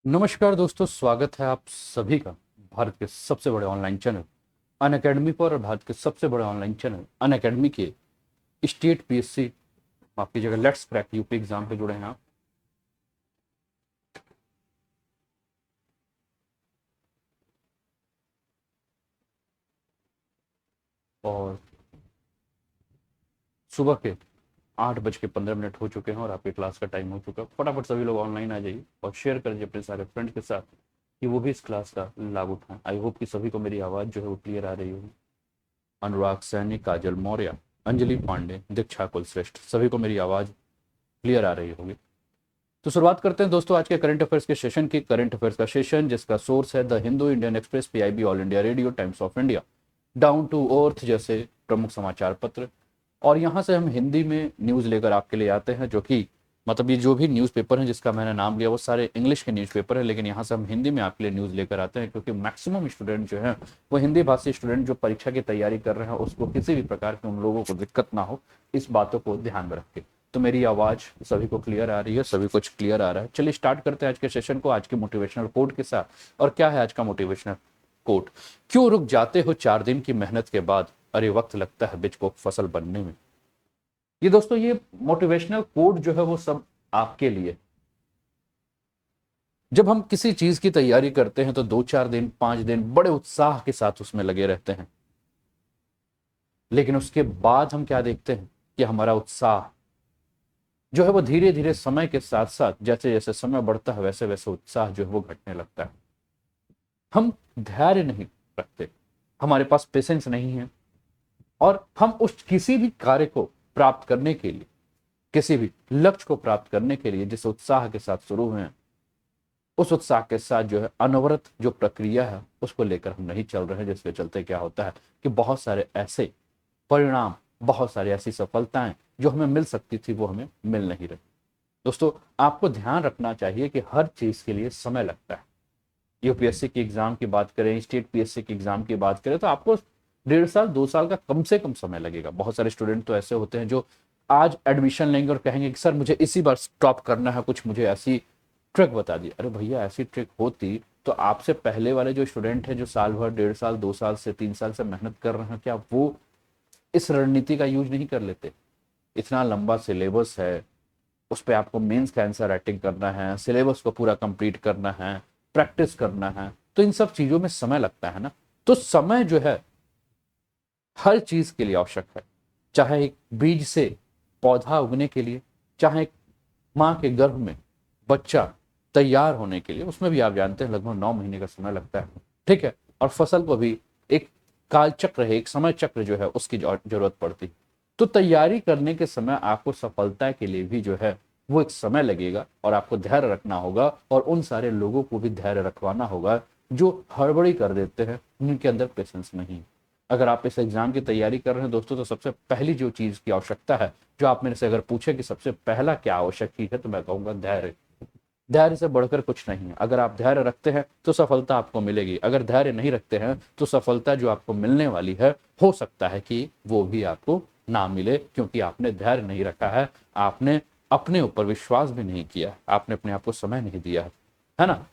नमस्कार दोस्तों, स्वागत है आप सभी का भारत के सबसे बड़े ऑनलाइन चैनल अनअकैडमी पर और भारत के सबसे बड़े ऑनलाइन चैनल अनअकैडमी के स्टेट पीएससी माफ कीजिएगा लेट्स क्रैक यूपी एग्जाम पे जुड़े हैं आप। और सुबह के 8:15 हो चुके हैं और आपके क्लास का टाइम हो चुका है। फटाफट सभी लोग ऑनलाइन आ जाइए और शेयर करिए अपने सारे फ्रेंड के साथ कि वो भी इस क्लास का लाभ उठाएं। आई होप कि सभी को मेरी आवाज़ जो है वो क्लियर आ रही होगी। अनुराग सैनी, काजल मौर्य, अंजलि पांडे, दीक्षा कुलश्रेष्ठ, सभी को मेरी आवाज़ क्लियर आ रही होगी। तो शुरुआत करते हैं दोस्तों आज के करंट अफेयर्स के सेशन की। करंट अफेयर्स का सेशन जिसका सोर्स है the Hindu, Indian Express, PIB, All India Radio, Times of India, Down to Earth जैसे प्रमुख समाचार पत्र। और यहाँ से हम हिंदी में न्यूज़ लेकर आपके लिए आते हैं, जो कि मतलब ये जो भी न्यूज़पेपर है जिसका मैंने नाम लिया वो सारे इंग्लिश के न्यूज़पेपर है, लेकिन यहाँ से हम हिंदी में आपके लिए न्यूज़ लेकर आते हैं क्योंकि मैक्सिमम स्टूडेंट जो है वो हिंदी भाषी स्टूडेंट जो परीक्षा की तैयारी कर रहे हैं उसको किसी भी प्रकार की उन लोगों को दिक्कत ना हो, इस बातों को ध्यान में रख के। तो मेरी आवाज़ सभी को क्लियर आ रही है, सभी कुछ क्लियर आ रहा है। चलिए स्टार्ट करते हैं आज के सेशन को आज के मोटिवेशनल कोट के साथ। और क्या है आज का मोटिवेशनल कोट? क्यों रुक जाते हो 4 दिन की मेहनत के बाद, अरे वक्त लगता है बीज को फसल बनने में। ये दोस्तों ये मोटिवेशनल कोट जो है वो सब आपके लिए। जब हम किसी चीज की तैयारी करते हैं तो 2-4 दिन 5 दिन बड़े उत्साह के साथ उसमें लगे रहते हैं, लेकिन उसके बाद हम क्या देखते हैं कि हमारा उत्साह जो है वो धीरे धीरे समय के साथ साथ जैसे जैसे समय बढ़ता है वैसे वैसे उत्साह जो है वो घटने लगता है। हम धैर्य नहीं रखते, हमारे पास पेशेंस नहीं है, और हम उस किसी भी कार्य को प्राप्त करने के लिए, किसी भी लक्ष्य को प्राप्त करने के लिए जिस उत्साह के साथ शुरू हुए हैं उस उत्साह के साथ जो है अनवरत जो प्रक्रिया है उसको लेकर हम नहीं चल रहे हैं, जिसके चलते क्या होता है कि बहुत सारे ऐसे परिणाम, बहुत सारी ऐसी सफलताएं जो हमें मिल सकती थी वो हमें मिल नहीं रही। दोस्तों आपको ध्यान रखना चाहिए कि हर चीज के लिए समय लगता है। यूपीएससी की एग्जाम की बात करें, स्टेट पीएससी की एग्जाम की बात करें तो आपको 1.5 साल 2 साल का कम से कम समय लगेगा। बहुत सारे स्टूडेंट तो ऐसे होते हैं जो आज एडमिशन लेंगे और कहेंगे कि सर मुझे इसी बार स्टॉप करना है, कुछ मुझे ऐसी ट्रिक बता दी। अरे भैया ऐसी ट्रिक होती तो आपसे पहले वाले जो स्टूडेंट हैं जो साल भर 1.5 साल 2 साल से 3 साल से मेहनत कर रहे हैं, क्या वो इस रणनीति का यूज नहीं कर लेते? इतना लंबा सिलेबस है, उस पर आपको मेंस का आंसर राइटिंग करना है, सिलेबस को पूरा कंप्लीट करना है, प्रैक्टिस करना है, तो इन सब चीजों में समय लगता है ना। तो समय जो है हर चीज के लिए आवश्यक है, चाहे एक बीज से पौधा उगने के लिए, चाहे एक माँ के गर्भ में बच्चा तैयार होने के लिए, उसमें भी आप जानते हैं लगभग 9 महीने का समय लगता है। ठीक है, और फसल को भी एक काल चक्र है, एक समय चक्र जो है उसकी जरूरत पड़ती है। तो तैयारी करने के समय आपको सफलता के लिए भी जो है वो एक समय लगेगा और आपको धैर्य रखना होगा, और उन सारे लोगों को भी धैर्य रखवाना होगा जो हड़बड़ी कर देते हैं, उनके अंदर पेशेंस नहीं है। अगर आप इस एग्जाम की तैयारी कर रहे हैं दोस्तों, तो सबसे पहली जो चीज की आवश्यकता है, जो आप मेरे से अगर पूछे कि सबसे पहला क्या आवश्यक चीज है, तो मैं कहूंगा धैर्य। धैर्य से बढ़कर कुछ नहीं है। अगर आप धैर्य रखते हैं तो सफलता आपको मिलेगी, अगर धैर्य नहीं रखते हैं तो सफलता जो आपको मिलने वाली है हो सकता है कि वो भी आपको ना मिले, क्योंकि आपने धैर्य नहीं रखा है, आपने अपने ऊपर विश्वास भी नहीं किया, आपने अपने आप को समय नहीं दिया है ना।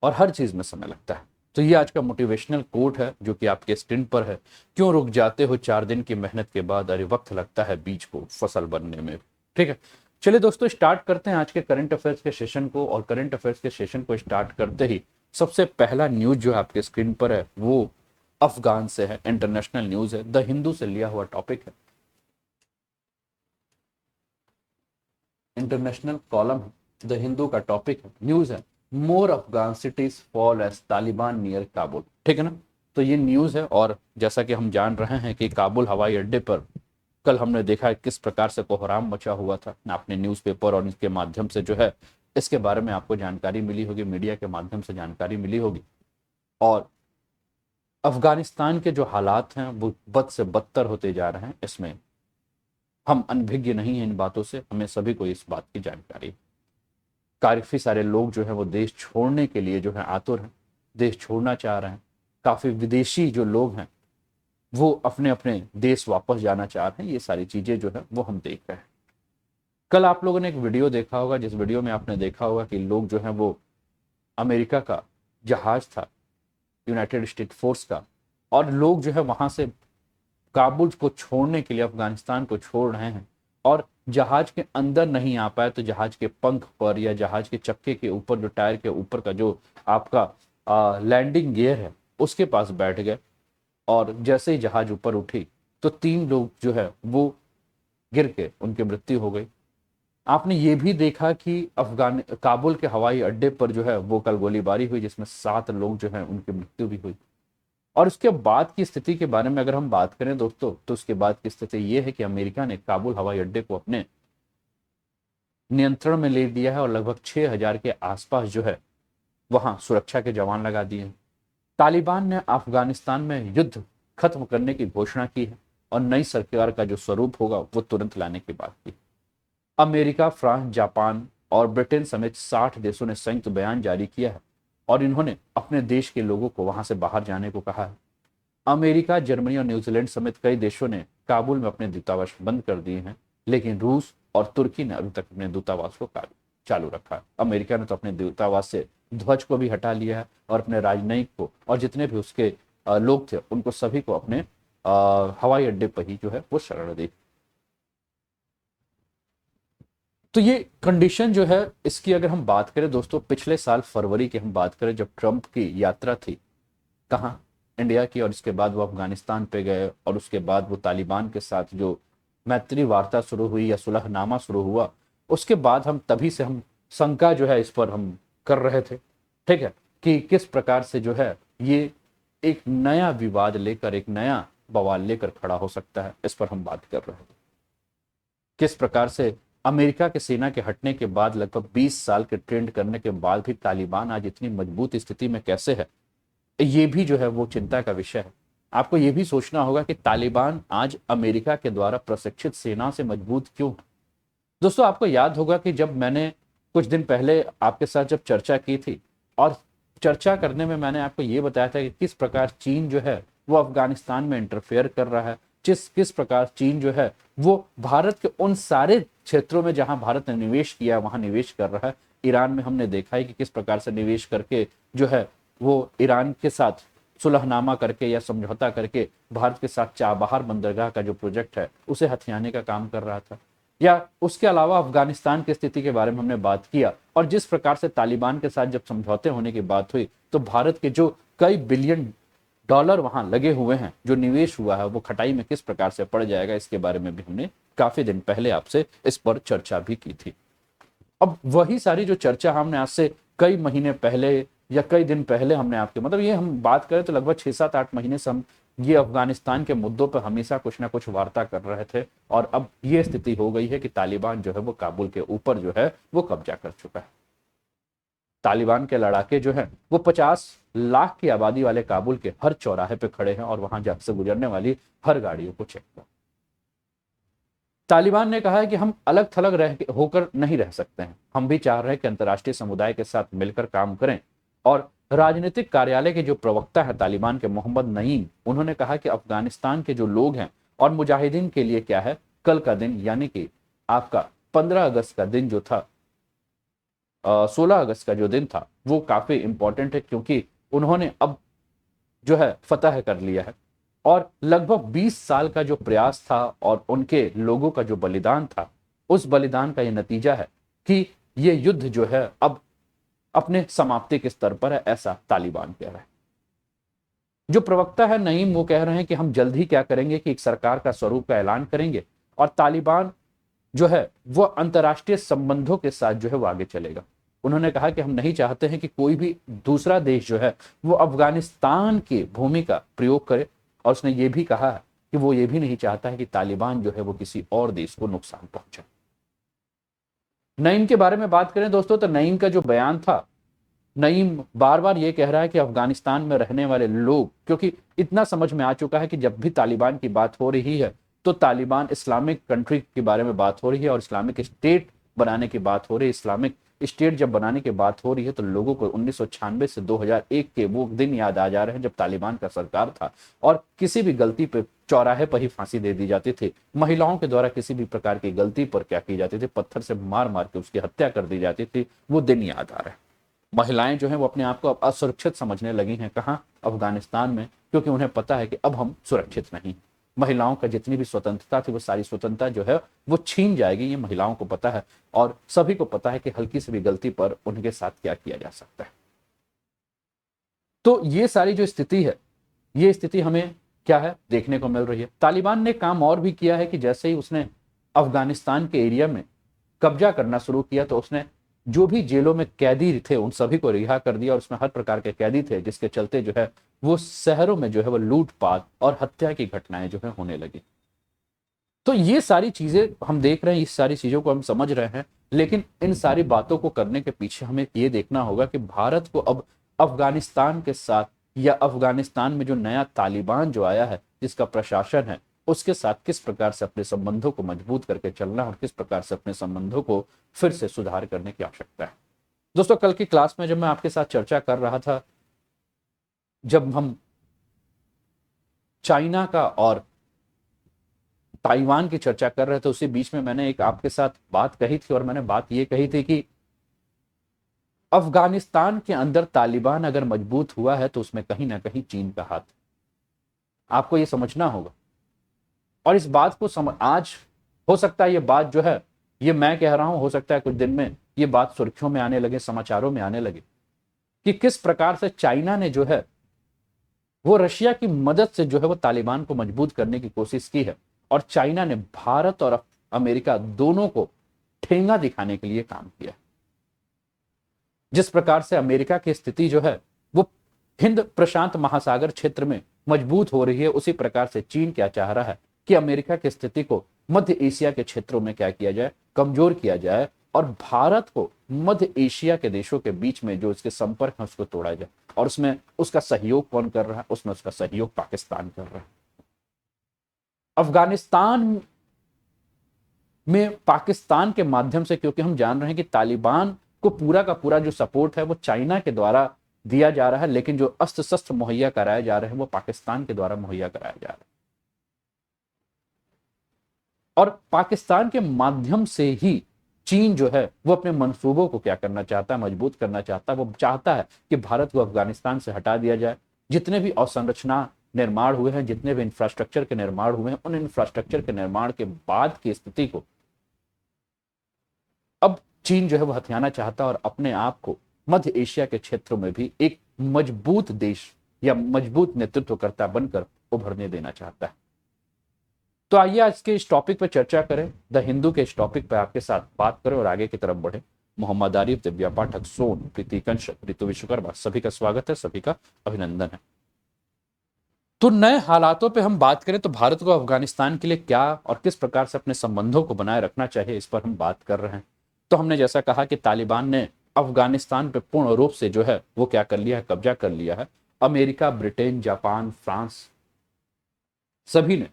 और हर चीज में समय लगता है। तो ये आज का मोटिवेशनल कोट है जो कि आपके स्क्रीन पर है। क्यों रुक जाते हो 4 दिन की मेहनत के बाद, अरे वक्त लगता है बीज को फसल बनने में। ठीक है, चलिए दोस्तों स्टार्ट करते हैं आज के करंट अफेयर्स के सेशन को। और करंट अफेयर्स के सेशन को स्टार्ट करते ही सबसे पहला न्यूज जो आपके स्क्रीन पर है वो अफगान से है, इंटरनेशनल न्यूज है, द हिंदू से लिया हुआ टॉपिक है, इंटरनेशनल कॉलम है, द हिंदू का टॉपिक है, न्यूज है, more Afghan cities fall as Taliban near Kabul. ठीक है ना। तो ये न्यूज है, और जैसा कि हम जान रहे हैं कि काबुल हवाई अड्डे पर कल हमने देखा किस प्रकार से कोहराम मचा हुआ था। आपने न्यूज़पेपर और इसके माध्यम से जो है इसके बारे में आपको जानकारी मिली होगी, मीडिया के माध्यम से जानकारी मिली होगी। और अफगानिस्तान के जो हालात हैं वो बद से बदतर होते जा रहे हैं, इसमें हम अनभिज्ञ नहीं हैं इन बातों से, हमें सभी को इस बात की जानकारी। काफी सारे लोग जो है वो देश छोड़ने के लिए जो है आतुर हैं, देश छोड़ना चाह रहे हैं। काफी विदेशी जो लोग हैं वो अपने अपने देश वापस जाना चाह रहे हैं। ये सारी चीजें जो है वो हम देख रहे हैं। कल आप लोगों ने एक वीडियो देखा होगा जिस वीडियो में आपने देखा होगा कि लोग जो है वो अमेरिका का जहाज था, यूनाइटेड स्टेट फोर्स का, और लोग जो है वहां से काबुल को छोड़ने के लिए अफगानिस्तान को छोड़ रहे हैं, और जहाज के अंदर नहीं आ पाए तो जहाज के पंख पर या जहाज के चक्के के ऊपर, जो टायर के ऊपर का जो आपका लैंडिंग गियर है, उसके पास बैठ गए। और जैसे ही जहाज ऊपर उठी तो 3 लोग जो है वो गिर के उनकी मृत्यु हो गई। आपने ये भी देखा कि काबुल के हवाई अड्डे पर जो है वो कल गोलीबारी हुई, जिसमें 7 लोग जो है उनकी मृत्यु भी हुई। और उसके बाद की स्थिति के बारे में अगर हम बात करें दोस्तों, तो उसके बाद की स्थिति ये है कि अमेरिका ने काबुल हवाई अड्डे को अपने नियंत्रण में ले लिया है, और लगभग 6,000 के आसपास जो है वहां सुरक्षा के जवान लगा दिए हैं। तालिबान ने अफगानिस्तान में युद्ध खत्म करने की घोषणा की है, और नई सरकार का जो स्वरूप होगा वो तुरंत लाने की बात की। अमेरिका, फ्रांस, जापान और ब्रिटेन समेत 60 देशों ने संयुक्त बयान जारी किया है, और इन्होंने अपने देश के लोगों को वहां से बाहर जाने को कहा है। अमेरिका, जर्मनी और न्यूजीलैंड समेत कई देशों ने काबुल में अपने दूतावास बंद कर दिए हैं, लेकिन रूस और तुर्की ने अभी तक अपने दूतावास को चालू रखा है। अमेरिका ने तो अपने दूतावास से ध्वज को भी हटा लिया है, और अपने राजनयिक को और जितने भी उसके लोग थे उनको सभी को अपने हवाई अड्डे पर ही जो है वो शरण दी। तो ये कंडीशन जो है इसकी अगर हम बात करें दोस्तों, पिछले साल फरवरी की हम बात करें, जब ट्रंप की यात्रा थी कहाँ, इंडिया की, और इसके बाद वो अफगानिस्तान पे गए, और उसके बाद वो तालिबान के साथ जो मैत्री वार्ता शुरू हुई या सुलहनामा शुरू हुआ, उसके बाद हम तभी से हम शंका जो है इस पर हम कर रहे थे, ठीक है, कि किस प्रकार से जो है ये एक नया विवाद लेकर, एक नया बवाल लेकर खड़ा हो सकता है। इस पर हम बात कर रहे थे किस प्रकार से अमेरिका के सेना के हटने के बाद, लगभग 20 साल के ट्रेंड करने के बाद भी तालिबान आज इतनी मजबूत स्थिति में कैसे है, ये भी जो है वो चिंता का विषय है। आपको ये भी सोचना होगा कि तालिबान आज अमेरिका के द्वारा प्रशिक्षित सेना से मजबूत क्यों है। दोस्तों, आपको याद होगा कि जब मैंने कुछ दिन पहले आपके साथ जब चर्चा की थी, और चर्चा करने में मैंने आपको ये बताया था कि किस प्रकार चीन जो है वो अफगानिस्तान में इंटरफेयर कर रहा है, किस प्रकार चीन जो है वो भारत के उन सारे क्षेत्रों में जहां भारत ने निवेश किया वहां निवेश कर रहा है। ईरान में हमने देखा है कि किस प्रकार से निवेश करके जो है वो ईरान के साथ सुलहनामा करके या समझौता करके भारत के साथ चाबहार बंदरगाह का जो प्रोजेक्ट है उसे हथियाने का काम कर रहा था। या उसके अलावा अफगानिस्तान की स्थिति के बारे में हमने बात किया, और जिस प्रकार से तालिबान के साथ जब समझौते होने की बात हुई तो भारत के जो कई बिलियन डॉलर वहां लगे हुए हैं, जो निवेश हुआ है, वो खटाई में किस प्रकार से पड़ जाएगा, इसके बारे में भी हमने काफी दिन पहले आपसे इस पर चर्चा भी की थी। अब वही सारी जो चर्चा हमने आज से कई महीने पहले या कई दिन पहले हमने आपके, मतलब ये हम बात करें तो लगभग 6-7-8 महीने से हम ये अफगानिस्तान के मुद्दों पर हमेशा कुछ ना कुछ वार्ता कर रहे थे, और अब ये स्थिति हो गई है कि तालिबान जो है वो काबुल के ऊपर जो है वो कब्जा कर चुका है। तालिबान के लड़ाके जो हैं वो 50 लाख की आबादी वाले काबुल के हर चौराहे पे खड़े हैं, और वहां जब से गुजरने वाली हर गाड़ियों को चेक कर। तालिबान ने कहा है कि हम अलग थलग होकर नहीं रह सकते हैं, हम भी चाह रहे हैं कि अंतर्राष्ट्रीय समुदाय के साथ मिलकर काम करें। और राजनीतिक कार्यालय के जो प्रवक्ता है तालिबान के, मोहम्मद नईम, उन्होंने कहा कि अफगानिस्तान के जो लोग हैं और मुजाहिदीन के लिए क्या है, कल का दिन यानी कि आपका 15 अगस्त का दिन जो था, 16 अगस्त का जो दिन था, वो काफी इंपॉर्टेंट है, क्योंकि उन्होंने अब जो है फतह कर लिया है, और लगभग 20 साल का जो प्रयास था और उनके लोगों का जो बलिदान था, उस बलिदान का ये नतीजा है कि ये युद्ध जो है अब अपने समाप्ति के स्तर पर है, ऐसा तालिबान कह रहा है। जो प्रवक्ता है नईम, वो कह रहे हैं कि हम जल्द ही क्या करेंगे कि एक सरकार का स्वरूप का ऐलान करेंगे, और तालिबान जो है वो अंतर्राष्ट्रीय संबंधों के साथ जो है वो आगे चलेगा। उन्होंने कहा कि हम नहीं चाहते हैं कि कोई भी दूसरा देश जो है वो अफगानिस्तान की भूमि का प्रयोग करे, और उसने ये भी कहा है कि वो ये भी नहीं चाहता है कि तालिबान जो है वो किसी और देश को नुकसान पहुंचाए। नईम के बारे में बात करें दोस्तों, तो नईम का जो बयान था, नईम बार बार ये कह रहा है कि अफगानिस्तान में रहने वाले लोग, क्योंकि इतना समझ में आ चुका है कि जब भी तालिबान की बात हो रही है तो तालिबान इस्लामिक कंट्री के बारे में बात हो रही है, और इस्लामिक स्टेट बनाने की बात हो रही है। इस्लामिक स्टेट जब बनाने की बात हो रही है तो लोगों को 1996 से 2001 के वो दिन याद आ जा रहे हैं जब तालिबान का सरकार था, और किसी भी गलती पे चौराहे पर ही फांसी दे दी जाती थी। महिलाओं के द्वारा किसी भी प्रकार की गलती पर क्या की जाती थी, पत्थर से मार मार के उसकी हत्या कर दी जाती थी। वो दिन याद आ रहा है। महिलाएं जो हैं वो अपने आप को अब असुरक्षित समझने लगी हैं। कहाँ? अफगानिस्तान में, क्योंकि उन्हें पता है कि अब हम सुरक्षित नहीं। महिलाओं का जितनी भी स्वतंत्रता थी वो सारी स्वतंत्रता जो है वो छीन जाएगी, ये महिलाओं को पता है। और सभी को पता है कि हल्की सी भी गलती पर उनके साथ क्या किया जा सकता है। तो ये सारी जो स्थिति है, ये स्थिति हमें क्या है देखने को मिल रही है। तालिबान ने काम और भी किया है कि जैसे ही उसने अफगानिस्तान के एरिया में कब्जा करना शुरू किया तो उसने जो भी जेलों में कैदी थे उन सभी को रिहा कर दिया, और उसमें हर प्रकार के कैदी थे, जिसके चलते जो है वो शहरों में जो है वो लूटपाट और हत्या की घटनाएं जो है होने लगी। तो ये सारी चीजें हम देख रहे हैं, इस सारी चीजों को हम समझ रहे हैं, लेकिन इन सारी बातों को करने के पीछे हमें ये देखना होगा कि भारत को अब अफगानिस्तान के साथ, या अफगानिस्तान में जो नया तालिबान जो आया है जिसका प्रशासन है, उसके साथ किस प्रकार से अपने संबंधों को मजबूत करके चलना और किस प्रकार से अपने संबंधों को फिर से सुधार करने की आवश्यकता है। दोस्तों, कल की क्लास में जब मैं आपके साथ चर्चा कर रहा था, जब हम चाइना का और ताइवान की चर्चा कर रहे थे, उसी बीच में मैंने एक आपके साथ बात कही थी, और मैंने बात ये कही थी कि अफगानिस्तान के अंदर तालिबान अगर मजबूत हुआ है तो उसमें कहीं ना कहीं चीन का हाथ। आपको ये समझना होगा, और इस बात को आज हो सकता है ये बात जो है, ये मैं कह रहा हूं, हो सकता है कुछ दिन में ये बात सुर्खियों में आने लगे, समाचारों में आने लगे, कि किस प्रकार से चाइना ने जो है वो रशिया की मदद से जो है वो तालिबान को मजबूत करने की कोशिश की है, और चाइना ने भारत और अमेरिका दोनों को ठेंगा दिखाने के लिए काम किया। जिस प्रकार से अमेरिका की स्थिति जो है वो हिंद प्रशांत महासागर क्षेत्र में मजबूत हो रही है, उसी प्रकार से चीन क्या चाह रहा है कि अमेरिका की स्थिति को मध्य एशिया के क्षेत्रों में क्या किया जाए, कमजोर किया जाए, और भारत को मध्य एशिया के देशों के बीच में जो इसके संपर्क है उसको तोड़ा जाए। और उसमें उसका सहयोग कौन कर रहा है? उसमें उसका सहयोग पाकिस्तान कर रहा है। अफगानिस्तान में पाकिस्तान के माध्यम से, क्योंकि हम जान रहे हैं कि तालिबान को पूरा का पूरा जो सपोर्ट है वो चाइना के द्वारा दिया जा रहा है, लेकिन जो अस्त्र शस्त्र मुहैया कराए जा रहे हैं वो पाकिस्तान के द्वारा मुहैया कराया जा रहा है। और पाकिस्तान के माध्यम से ही चीन जो है वो अपने मंसूबों को क्या करना चाहता है? मजबूत करना चाहता है। वो चाहता है कि भारत को अफगानिस्तान से हटा दिया जाए। जितने भी अवसंरचना निर्माण हुए हैं, जितने भी इंफ्रास्ट्रक्चर के निर्माण हुए हैं, उन इंफ्रास्ट्रक्चर के निर्माण के बाद की स्थिति को अब चीन जो है वो हथियाना चाहता है, और अपने आप को मध्य एशिया के क्षेत्रों में भी एक मजबूत देश या मजबूत नेतृत्वकर्ता बनकर उभरने देना चाहता है। तो आइए आज के इस टॉपिक पर चर्चा करें, द हिंदू के इस टॉपिक पर आपके साथ बात करें और आगे की तरफ बढ़े। मोहम्मद आरिफ, दिव्या पाठक, सोन, प्रीति कंशक, ऋतु विश्वकर्मा, सभी का स्वागत है, सभी का अभिनंदन है। तो नए हालातों पे हम बात करें तो भारत को अफगानिस्तान के लिए क्या और किस प्रकार से अपने संबंधों को बनाए रखना चाहिए, इस पर हम बात कर रहे हैं। तो हमने जैसा कहा कि तालिबान ने अफगानिस्तान पे पूर्ण रूप से जो है वो क्या कर लिया है? कब्जा कर लिया है। अमेरिका, ब्रिटेन, जापान, फ्रांस सभी ने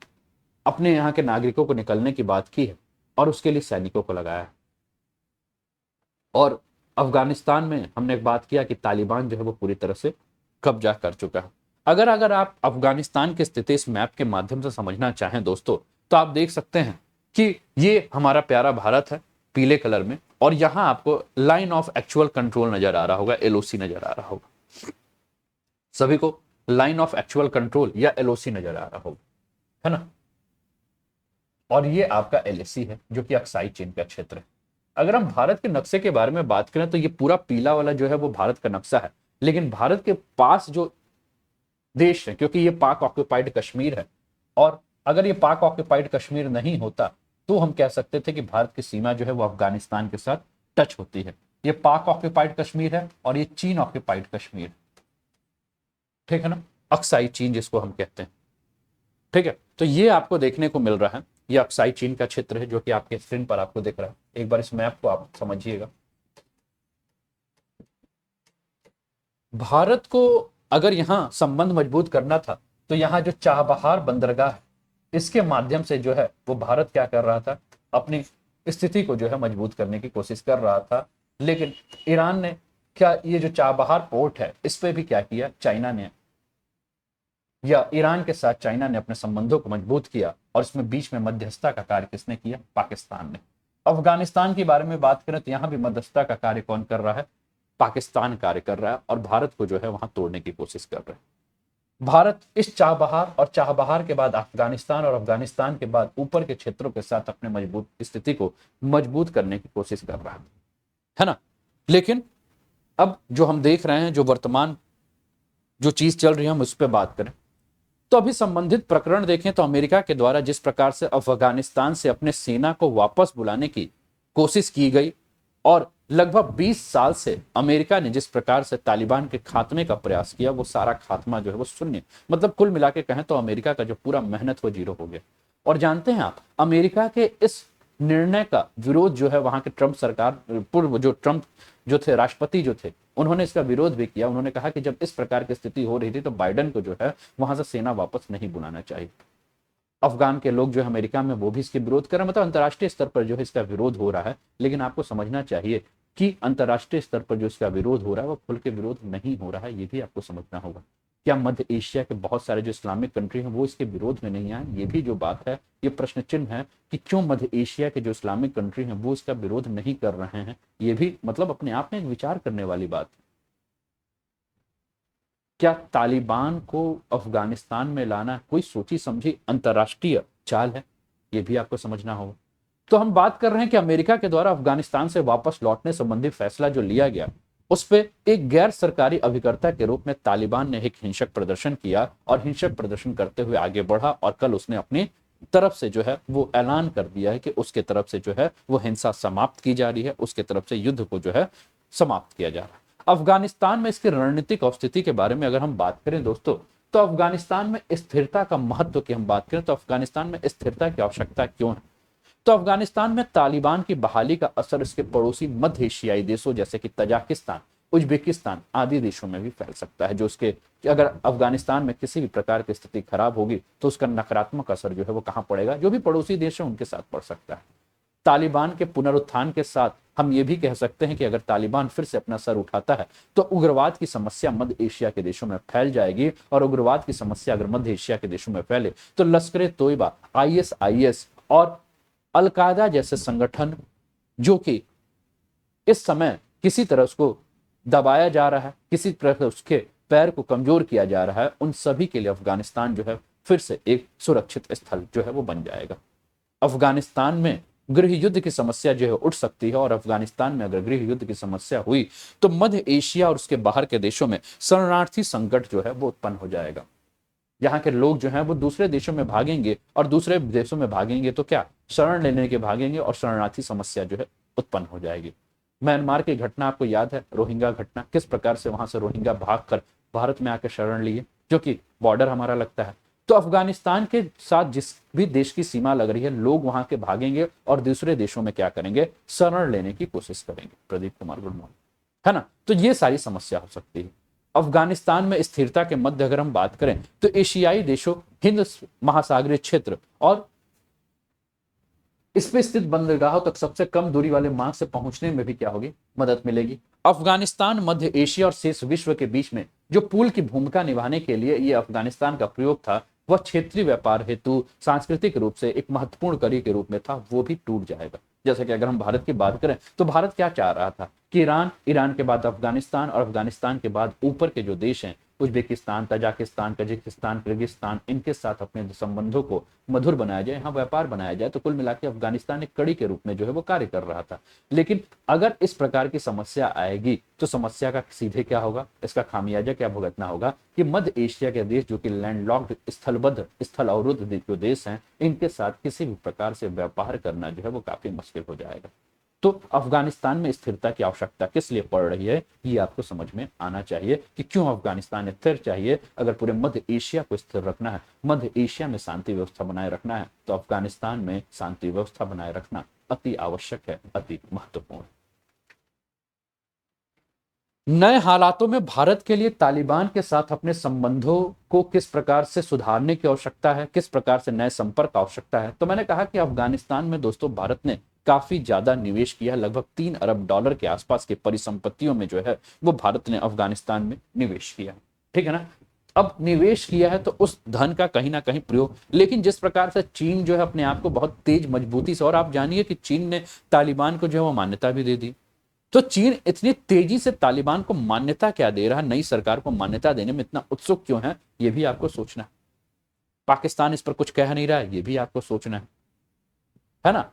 अपने यहाँ के नागरिकों को निकलने की बात की है, और उसके लिए सैनिकों को लगाया है। और अफगानिस्तान में हमने एक बात किया कि तालिबान जो है वो पूरी तरह से कब्जा कर चुका है। अगर आप अफगानिस्तान की स्थिति इस मैप के माध्यम से समझना चाहें दोस्तों, तो आप देख सकते हैं कि ये हमारा प्यारा भारत है पीले कलर में, और यहां आपको लाइन ऑफ एक्चुअल कंट्रोल नजर आ रहा होगा, एलओसी नजर आ रहा होगा। सभी को लाइन ऑफ एक्चुअल कंट्रोल या एलओसी नजर आ रहा होगा, है ना। और ये आपका एलएसी है जो कि अक्साई चीन का क्षेत्र है। अगर हम भारत के नक्शे के बारे में बात करें तो ये पूरा पीला वाला जो है वो भारत का नक्शा है, लेकिन भारत के पास जो देश है, क्योंकि ये पाक ऑक्यूपाइड कश्मीर है, और अगर ये पाक ऑक्यूपाइड कश्मीर नहीं होता तो हम कह सकते थे कि भारत की सीमा जो है वो अफगानिस्तान के साथ टच होती है। ये पाक ऑक्यूपाइड कश्मीर है और ये चीन ऑक्यूपाइड कश्मीर, ठीक है ना, अक्साई चीन जिसको हम कहते हैं, ठीक है। तो ये आपको देखने को मिल रहा है, ये अक्साई चीन का क्षेत्र है जो कि आपके स्क्रीन पर आपको दिख रहा है। एक बार इस मैप को आप समझिएगा। भारत को अगर यहां संबंध मजबूत करना था तो यहां जो चाबहार बंदरगाह है, इसके माध्यम से जो है वो भारत क्या कर रहा था? अपनी स्थिति को जो है मजबूत करने की कोशिश कर रहा था। लेकिन ईरान ने क्या, ये जो चाबहार पोर्ट है इस पे भी क्या किया? चाइना ने, या ईरान के साथ चाइना ने अपने संबंधों को मजबूत किया, और इसमें बीच में मध्यस्थता का कार्य किसने किया? पाकिस्तान ने। अफगानिस्तान के बारे में बात करें तो यहां भी मध्यस्थता का कार्य कौन कर रहा है? पाकिस्तान कार्य कर रहा है और भारत को जो है वहां तोड़ने की कोशिश कर रहे हैं। भारत इस चाबहार और चाबहार के बाद अफगानिस्तान और अफगानिस्तान के बाद ऊपर के क्षेत्रों के साथ अपने मजबूत स्थिति को मजबूत करने की कोशिश कर रहा है ना। लेकिन अब जो हम देख रहे हैं, जो वर्तमान जो चीज चल रही है, हम उस पर बात करें तो अभी संबंधित प्रकरण देखें तो अमेरिका के द्वारा जिस प्रकार से अफगानिस्तान से अपने सेना को वापस बुलाने की कोशिश की गई और लगभग 20 साल से अमेरिका ने जिस प्रकार से तालिबान के खात्मे का प्रयास किया, वो सारा खात्मा जो है वो शून्य, मतलब कुल मिला के कहें तो अमेरिका का जो पूरा मेहनत वो जीरो हो गया। और जानते हैं आप, अमेरिका के इस निर्णय का विरोध जो है वहां के ट्रंप सरकार, पूर्व जो ट्रंप जो थे राष्ट्रपति जो थे, उन्होंने इसका विरोध भी किया। उन्होंने कहा कि जब इस प्रकार की स्थिति हो रही थी तो बाइडेन को जो है वहां से सेना वापस नहीं बुलाना चाहिए। अफगान के लोग जो है अमेरिका में वो भी इसके विरोध कर रहे हैं, मतलब अंतर्राष्ट्रीय स्तर पर जो है इसका विरोध हो रहा है। लेकिन आपको समझना चाहिए कि अंतर्राष्ट्रीय स्तर पर जो इसका विरोध हो रहा है वो खुल के विरोध नहीं हो रहा है, ये भी आपको समझना होगा। क्या मध्य एशिया के बहुत सारे जो इस्लामिक कंट्री हैं वो इसके विरोध में नहीं आए? ये भी जो बात है, ये प्रश्न चिन्ह है कि क्यों मध्य एशिया के जो इस्लामिक कंट्री हैं वो इसका विरोध नहीं कर रहे हैं। ये भी मतलब अपने आप में एक विचार करने वाली बात है। क्या तालिबान को अफगानिस्तान में लाना कोई सोची समझी अंतर्राष्ट्रीय चाल है? ये भी आपको समझना होगा। तो हम बात कर रहे हैं कि अमेरिका के द्वारा अफगानिस्तान से वापस लौटने संबंधी फैसला जो लिया गया, उस पे एक गैर सरकारी अभिकर्ता के रूप में तालिबान ने एक हिंसक प्रदर्शन किया और हिंसक प्रदर्शन करते हुए आगे बढ़ा और कल उसने अपनी तरफ से जो है वो ऐलान कर दिया है कि उसके तरफ से जो है वो हिंसा समाप्त की जा रही है, उसके तरफ से युद्ध को जो है समाप्त किया जा रहा है। अफगानिस्तान में इसकी रणनीतिक स्थिति के बारे में अगर हम बात करें दोस्तों, तो अफगानिस्तान में स्थिरता का महत्व की हम बात करें तो अफगानिस्तान में स्थिरता की आवश्यकता क्यों है? तो अफगानिस्तान में तालिबान की बहाली का असर इसके पड़ोसी मध्य एशियाई देशों जैसे कि तजाकिस्तान, उज्बेकिस्तान आदि देशों में भी फैल सकता है, जो उसके कि अगर अफगानिस्तान में किसी भी प्रकार की स्थिति खराब होगी तो उसका नकारात्मक असर जो है वो कहां पड़ेगा? जो भी पड़ोसी देश है उनके साथ पड़ सकता है। तालिबान के पुनरुत्थान के साथ हम ये भी कह सकते हैं कि अगर तालिबान फिर से अपना सर उठाता है तो उग्रवाद की समस्या मध्य एशिया के देशों में फैल जाएगी और उग्रवाद की समस्या अगर मध्य एशिया के देशों में फैले तो लश्कर तोयबा, ISIS और अलकायदा जैसे संगठन जो कि इस समय किसी तरह उसको दबाया जा रहा है, किसी तरह से उसके पैर को कमजोर किया जा रहा है, उन सभी के लिए अफगानिस्तान जो है फिर से एक सुरक्षित स्थल जो है वो बन जाएगा। अफगानिस्तान में गृह युद्ध की समस्या जो है उठ सकती है और अफगानिस्तान में अगर गृह युद्ध की समस्या हुई तो मध्य एशिया और उसके बाहर के देशों में शरणार्थी संकट जो है वो उत्पन्न हो जाएगा। यहाँ के लोग जो हैं वो दूसरे देशों में भागेंगे और दूसरे देशों में भागेंगे तो क्या शरण लेने के भागेंगे और शरणार्थी समस्या जो है उत्पन्न हो जाएगी। म्यांमार की घटना आपको याद है, रोहिंग्या घटना, किस प्रकार से वहां से रोहिंग्या भागकर भारत में आकर शरण लिए, जो कि बॉर्डर हमारा लगता है। तो अफगानिस्तान के साथ जिस भी देश की सीमा लग रही है, लोग वहां के भागेंगे और दूसरे देशों में क्या करेंगे? शरण लेने की कोशिश करेंगे। प्रदीप कुमार गुड मॉर्निंग, है ना। तो ये सारी समस्या हो सकती है। अफगानिस्तान में स्थिरता के मध्य अगर हम बात करें तो एशियाई देशों, हिंद महासागरीय क्षेत्र और इसमें स्थित बंदरगाहों तक सबसे कम दूरी वाले मार्ग से पहुंचने में भी क्या होगी? मदद मिलेगी। अफगानिस्तान मध्य एशिया और शेष विश्व के बीच में जो पुल की भूमिका निभाने के लिए ये अफगानिस्तान का प्रयोग था, वह क्षेत्रीय व्यापार हेतु सांस्कृतिक रूप से एक महत्वपूर्ण कड़ी के रूप में था, वो भी टूट जाएगा। जैसे कि अगर हम भारत की बात करें तो भारत क्या चाह रहा था कि ईरान के बाद अफगानिस्तान और अफगानिस्तान के बाद ऊपर के जो देश हैं उज्बेकिस्तान, तजाकिस्तान, कजाकिस्तान, किर्गिस्तान, इनके साथ अपने संबंधों को मधुर बनाया जाए, यहाँ व्यापार बनाया जाए। तो कुल मिलाकर अफगानिस्तान एक कड़ी के रूप में जो है वो कार्य कर रहा था। लेकिन अगर इस प्रकार की समस्या आएगी तो समस्या का सीधे क्या होगा? इसका खामियाजा क्या भुगतना होगा कि मध्य एशिया के देश जो कि लैंडलॉक्ड, स्थलबद्ध, स्थल अवरुद्ध जो देश हैं, इनके साथ किसी भी प्रकार से व्यापार करना जो है वो काफी मुश्किल हो जाएगा। तो अफगानिस्तान में स्थिरता की आवश्यकता किस लिए पड़ रही है, ये आपको समझ में आना चाहिए कि क्यों अफगानिस्तान स्थिर चाहिए। अगर पूरे मध्य एशिया को स्थिर रखना है, मध्य एशिया में शांति व्यवस्था बनाए रखना है, तो अफगानिस्तान में शांति व्यवस्था बनाए रखना अति आवश्यक है, अति महत्वपूर्ण। नए हालातों में भारत के लिए तालिबान के साथ अपने संबंधों को किस प्रकार से सुधारने की आवश्यकता है, किस प्रकार से नए संपर्क आवश्यकता है। तो मैंने कहा कि अफगानिस्तान में दोस्तों भारत ने काफी ज्यादा निवेश किया, लगभग $3 अरब के आसपास के परिसंपत्तियों में जो है वो भारत ने अफगानिस्तान में निवेश किया, ठीक है ना। अब निवेश किया है तो उस धन का कहीं ना कहीं प्रयोग, लेकिन जिस प्रकार से चीन जो है अपने आप को बहुत तेज मजबूती से, और आप जानिए कि चीन ने तालिबान को जो है वो मान्यता भी दे दी, तो चीन इतनी तेजी से तालिबान को मान्यता क्या दे रहा है, नई सरकार को मान्यता देने में इतना उत्सुक क्यों है, यह भी आपको सोचना है। पाकिस्तान इस पर कुछ कह नहीं रहा है, यह भी आपको सोचना है ना।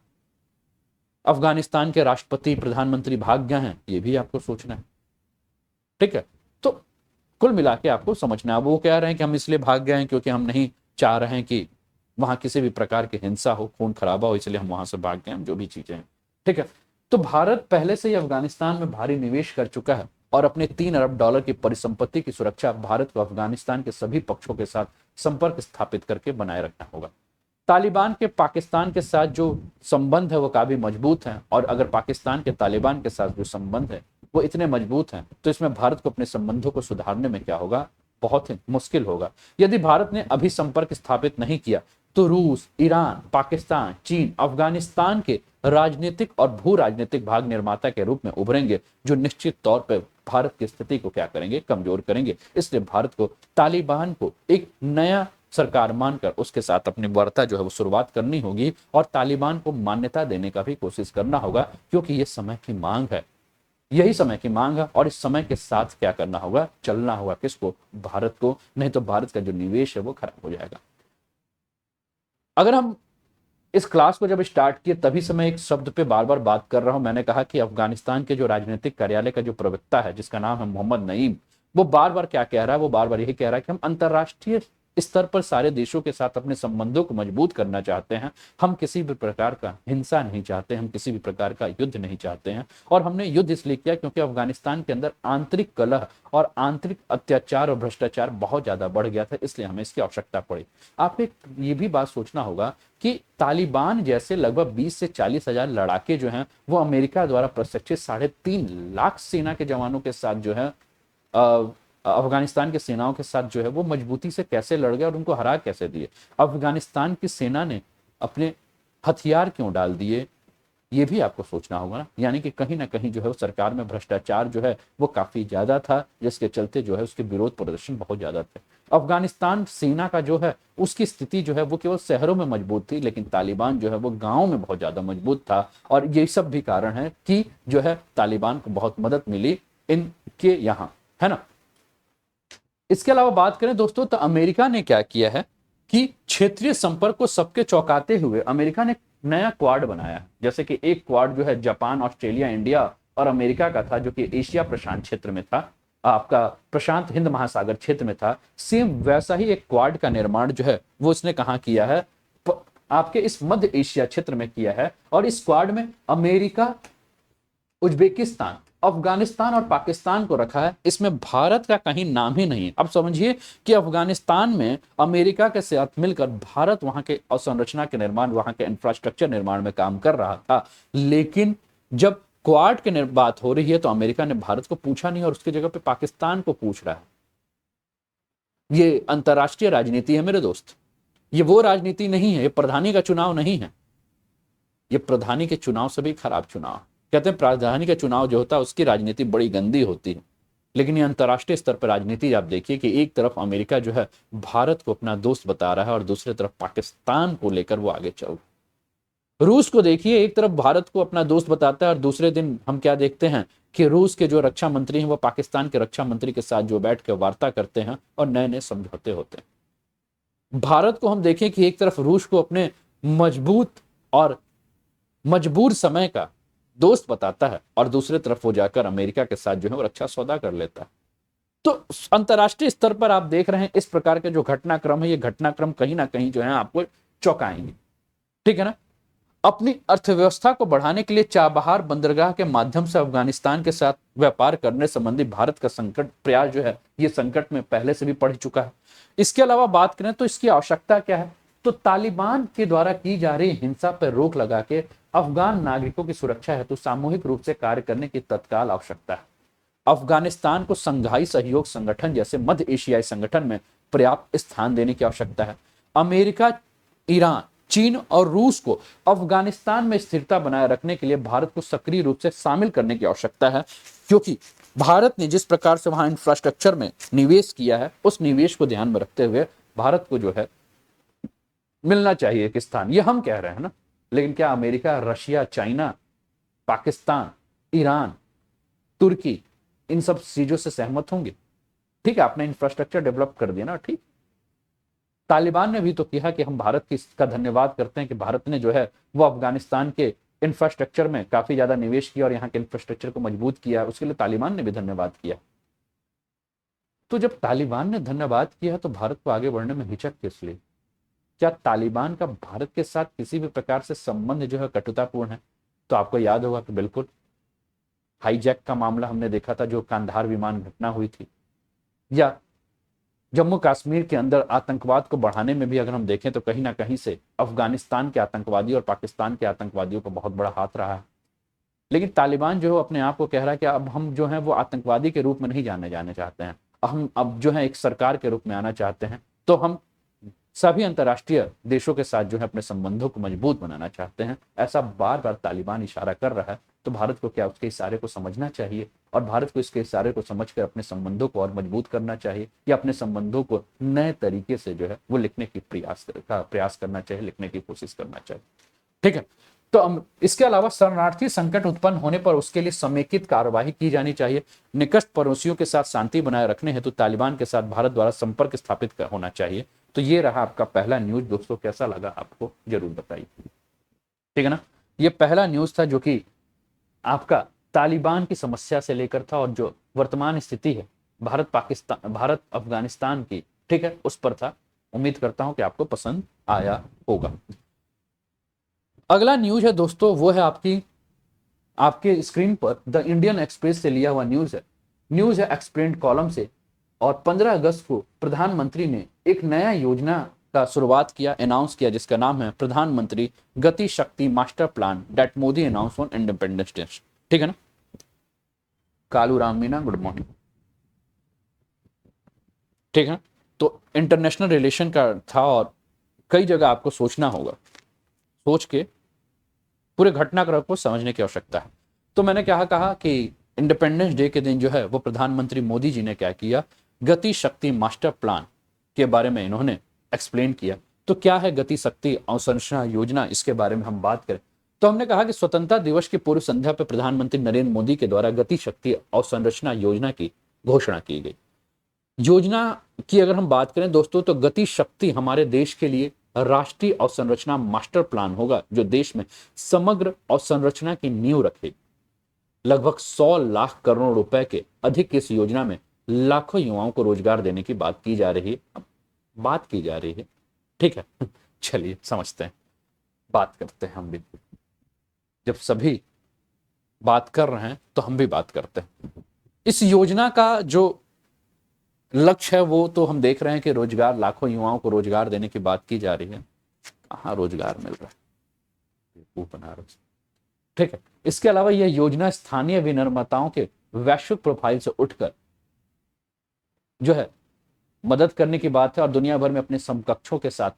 अफगानिस्तान के राष्ट्रपति प्रधानमंत्री भाग गए हैं, यह भी आपको सोचना है। ठीक है, तो कुल मिला के आपको समझना है। वो कह रहे हैं कि हम इसलिए भाग गए हैं क्योंकि हम नहीं चाह रहे हैं कि वहां किसी भी प्रकार की हिंसा हो, खून खराबा हो, इसलिए हम वहां से भाग गए, हम जो भी चीजें हैं। ठीक है, तो भारत पहले से ही अफगानिस्तान में भारी निवेश कर चुका है और अपने $3 अरब की परिसंपत्ति की सुरक्षा भारत को अफगानिस्तान के सभी पक्षों के साथ संपर्क स्थापित करके बनाए रखना होगा। तालिबान के पाकिस्तान के साथ जो संबंध है वो काफी मजबूत है, और अगर पाकिस्तान के तालिबान के साथ जो संबंध है वो इतने मजबूत हैं, तो इसमें भारत को अपने संबंधों को सुधारने में क्या होगा, बहुत ही मुश्किल होगा। यदि भारत ने अभी संपर्क स्थापित नहीं किया तो रूस, ईरान, पाकिस्तान, चीन अफगानिस्तान के राजनीतिक और भू राजनीतिक भाग निर्माता के रूप में उभरेंगे, जो निश्चित तौर पर भारत की स्थिति को क्या करेंगे, कमजोर करेंगे। इसलिए भारत को तालिबान को एक नया सरकार मानकर उसके साथ अपनी वार्ता जो है वो शुरुआत करनी होगी, और तालिबान को मान्यता देने का भी कोशिश करना होगा, क्योंकि ये समय की मांग है, यही समय की मांग है। और इस समय के साथ क्या करना होगा, चलना होगा। किसको, भारत को, नहीं तो भारत का जो निवेश है वो खराब हो जाएगा। अगर हम इस क्लास को जब स्टार्ट किए तभी से मैं एक शब्द पे बार बार बात कर रहा हूं। मैंने कहा कि अफगानिस्तान के जो राजनीतिक कार्यालय का जो प्रवक्ता है, जिसका नाम है मोहम्मद नईम, वो बार बार क्या कह रहा है, वो बार बार यही कह रहा है कि हम अंतर्राष्ट्रीय स्तर पर सारे देशों के साथ अपने संबंधों को मजबूत करना चाहते हैं। हम किसी भी प्रकार का हिंसा नहीं चाहते, हम किसी भी प्रकार का युद्ध नहीं चाहते हैं। और हमने युद्ध इसलिए किया क्योंकि अफगानिस्तान के अंदर आंतरिक कलह और आंतरिक अत्याचार और भ्रष्टाचार बहुत ज्यादा बढ़ गया था, इसलिए हमें इसकी आवश्यकता पड़ी। आप एक ये भी बात सोचना होगा कि तालिबान जैसे लगभग 20 से 40 हजार लड़ाके जो हैं वो अमेरिका द्वारा प्रशिक्षित 3.5 लाख सेना के जवानों के साथ जो है अफगानिस्तान के सेनाओं के साथ जो है वो मजबूती से कैसे लड़ गए और उनको हरा कैसे दिए। अफगानिस्तान की सेना ने अपने हथियार क्यों डाल दिए, ये भी आपको सोचना होगा ना। यानी कि कहीं ना कहीं जो है वो सरकार में भ्रष्टाचार जो है वो काफी ज्यादा था, जिसके चलते जो है उसके विरोध प्रदर्शन बहुत ज्यादा थे। अफगानिस्तान सेना का जो है उसकी स्थिति जो है वो केवल शहरों में मजबूत थी, लेकिन तालिबान जो है वो गांव में बहुत ज्यादा मजबूत था। और ये सब भी कारण है कि जो है तालिबान को बहुत मदद मिली इनके यहाँ, है ना। इसके अलावा बात करें दोस्तों तो अमेरिका ने क्या किया है कि क्षेत्रीय संपर्क को सबके चौंकाते हुए अमेरिका ने नया क्वाड बनाया है। जैसे कि एक क्वाड जो है जापान, ऑस्ट्रेलिया, इंडिया और अमेरिका का था, जो कि एशिया प्रशांत क्षेत्र में था, आपका प्रशांत हिंद महासागर क्षेत्र में था। सेम वैसा ही एक क्वाड का निर्माण जो है वो इसने कहां किया है, आपके इस मध्य एशिया क्षेत्र में किया है। और इस क्वाड में अमेरिका, उज्बेकिस्तान, अफगानिस्तान और पाकिस्तान को रखा है। इसमें भारत का कहीं नाम ही नहीं है। अब समझिए कि अफगानिस्तान में अमेरिका के साथ मिलकर भारत वहां के अवसंरचना के निर्माण, वहां के इंफ्रास्ट्रक्चर निर्माण में काम कर रहा था, लेकिन जब क्वाड की बात हो रही है तो अमेरिका ने भारत को पूछा नहीं और उसकी जगह पे पाकिस्तान को पूछ रहा है। ये अंतरराष्ट्रीय राजनीति है मेरे दोस्त, ये वो राजनीति नहीं है, ये प्रधानी का चुनाव नहीं है। ये प्रधानी के चुनाव से भी खराब चुनाव। कहते हैं प्रधानी का चुनाव जो होता है उसकी राजनीति बड़ी गंदी होती है, लेकिन ये अंतर्राष्ट्रीय स्तर पर राजनीति आप देखिए कि एक तरफ अमेरिका जो है भारत को अपना दोस्त बता रहा है और दूसरी तरफ पाकिस्तान को लेकर वो आगे चल। रूस को देखिए, एक तरफ भारत को अपना दोस्त बताता है और दूसरे दिन हम क्या देखते हैं कि रूस के जो रक्षा मंत्री हैं वो पाकिस्तान के रक्षा मंत्री के साथ जो बैठ कर वार्ता करते हैं और नए नए समझौते होते हैं। भारत को हम देखें कि एक तरफ रूस को अपने मजबूत और मजबूर समय का दोस्त बताता है और दूसरे तरफ वो जाकर अमेरिका के साथ जो है वो रक्षा सौदा कर लेता है। तो अंतरराष्ट्रीय स्तर पर आप देख रहे हैं इस प्रकार के जो घटनाक्रम है, ये घटनाक्रम कहीं ना कहीं जो है आपको चौंकाएंगे। ठीक है ना। अपनी अर्थव्यवस्था को बढ़ाने के लिए चाबहार बंदरगाह के माध्यम से अफगानिस्तान के साथ व्यापार करने संबंधी भारत का संकट प्रयास जो है ये संकट में पहले से भी पड़ चुका है। इसके अलावा बात करें तो इसकी आवश्यकता क्या है, तो तालिबान के द्वारा की जा रही हिंसा पर रोक लगा के अफगान नागरिकों की सुरक्षा हेतु सामूहिक रूप से कार्य करने की तत्काल आवश्यकता है। अफगानिस्तान को संघाई सहयोग संगठन जैसे मध्य एशियाई संगठन में पर्याप्त स्थान देने की आवश्यकता है। अमेरिका, ईरान, चीन और रूस को अफगानिस्तान में स्थिरता बनाए रखने के लिए भारत को सक्रिय रूप से शामिल करने की आवश्यकता है, क्योंकि भारत ने जिस प्रकार से वहां इंफ्रास्ट्रक्चर में निवेश किया है उस निवेश को ध्यान में रखते हुए भारत को जो है मिलना चाहिए एक स्थान। ये हम कह रहे हैं ना, लेकिन क्या America, Russia, China, Pakistan, Iran तुर्की इन सब चीजों से सहमत होंगे? ठीक है, आपने इंफ्रास्ट्रक्चर डेवलप कर दिया ना, ठीक। तालिबान ने भी तो किया कि हम भारत की का धन्यवाद करते हैं कि भारत ने जो है वो अफगानिस्तान के इंफ्रास्ट्रक्चर में काफी ज्यादा निवेश किया और यहाँ के इंफ्रास्ट्रक्चर को मजबूत किया, उसके लिए तालिबान ने भी धन्यवाद किया। तो जब तालिबान ने धन्यवाद किया तो भारत को आगे बढ़ने में हिचक किस लिए? क्या तालिबान का भारत के साथ किसी भी प्रकार से संबंध जो है कटुतापूर्ण है? तो आपको याद होगा कि बिल्कुल हाईजैक का मामला हमने देखा था, जो कांधार विमान घटना हुई थी, या जम्मू कश्मीर के अंदर आतंकवाद को बढ़ाने में भी अगर हम देखें तो कहीं ना कहीं से अफगानिस्तान के आतंकवादी और पाकिस्तान के आतंकवादियों का बहुत बड़ा हाथ रहा है। लेकिन तालिबान जो है अपने आप को कह रहा है कि अब हम जो है वो आतंकवादी के रूप में नहीं जाने चाहते हैं, हम अब जो है एक सरकार के रूप में आना चाहते हैं। तो हम सभी अंतर्राष्ट्रीय देशों के साथ जो है अपने संबंधों को मजबूत बनाना चाहते हैं, ऐसा बार बार तालिबान इशारा कर रहा है। तो भारत को क्या उसके इशारे को समझना चाहिए और भारत को इसके इशारे को समझकर अपने संबंधों को और मजबूत करना चाहिए, या अपने संबंधों को नए तरीके से जो है वो लिखने की प्रयास करना चाहिए, लिखने की कोशिश करना चाहिए। ठीक है, तो इसके अलावा शरणार्थी संकट उत्पन्न होने पर उसके लिए समेकित कार्यवाही की जानी चाहिए। निकट पड़ोसियों के साथ शांति बनाए रखने हेतु तालिबान के साथ भारत द्वारा संपर्क स्थापित होना चाहिए। तो ये रहा आपका पहला न्यूज। दोस्तों कैसा लगा आपको जरूर बताइए, ठीक है ना। ये पहला न्यूज था जो कि आपका तालिबान की समस्या से लेकर था और जो वर्तमान स्थिति है भारत अफगानिस्तान की, ठीक है, उस पर था। उम्मीद करता हूं कि आपको पसंद आया होगा। अगला न्यूज है दोस्तों, वो है आपके स्क्रीन पर द इंडियन एक्सप्रेस से लिया हुआ न्यूज है एक्सप्लेन्ड कॉलम से। और 15 अगस्त को प्रधानमंत्री ने एक नया योजना का शुरुआत किया, अनाउंस किया, जिसका नाम है प्रधानमंत्री गति शक्ति master plan that Modi announce on independence day. ठीक है ना। Kalu Ram Meena, good morning. ठीक है, तो इंटरनेशनल रिलेशन का था और कई जगह आपको सोचना होगा, सोच के पूरे घटनाक्रम को समझने की आवश्यकता है। तो मैंने क्या कहा कि इंडिपेंडेंस डे के दिन जो है वो प्रधानमंत्री मोदी जी ने क्या किया, गति शक्ति मास्टर प्लान के बारे में इन्होंने एक्सप्लेन किया। तो क्या है गति शक्ति अवसंरचना योजना, इसके बारे में हम बात करें तो हमने कहा कि स्वतंत्रता दिवस की पूर्व संध्या पर प्रधानमंत्री नरेंद्र मोदी के द्वारा गति शक्ति अवसंरचना योजना की घोषणा की गई। योजना की अगर हम बात करें दोस्तों तो गति शक्ति हमारे देश के लिए राष्ट्रीय अवसंरचना मास्टर प्लान होगा, जो देश में समग्र अवसंरचना की नींव रखेगी। लगभग 100 लाख करोड़ रुपए के अधिक इस योजना में लाखों युवाओं को रोजगार देने की बात की जा रही है। ठीक है, चलिए समझते हैं, बात करते हैं हम भी। जब सभी बात कर रहे हैं तो हम भी बात करते हैं। इस योजना का जो लक्ष्य है वो तो हम देख रहे हैं कि रोजगार, लाखों युवाओं को रोजगार देने की बात की जा रही है। कहाँ रोजगार मिल रहा है, बनारस। ठीक है, इसके अलावा यह योजना स्थानीय विनिर्माताओं के वैश्विक प्रोफाइल से उठकर जो है मदद करने की बात है और दुनिया भर में अपने समकक्षों के साथ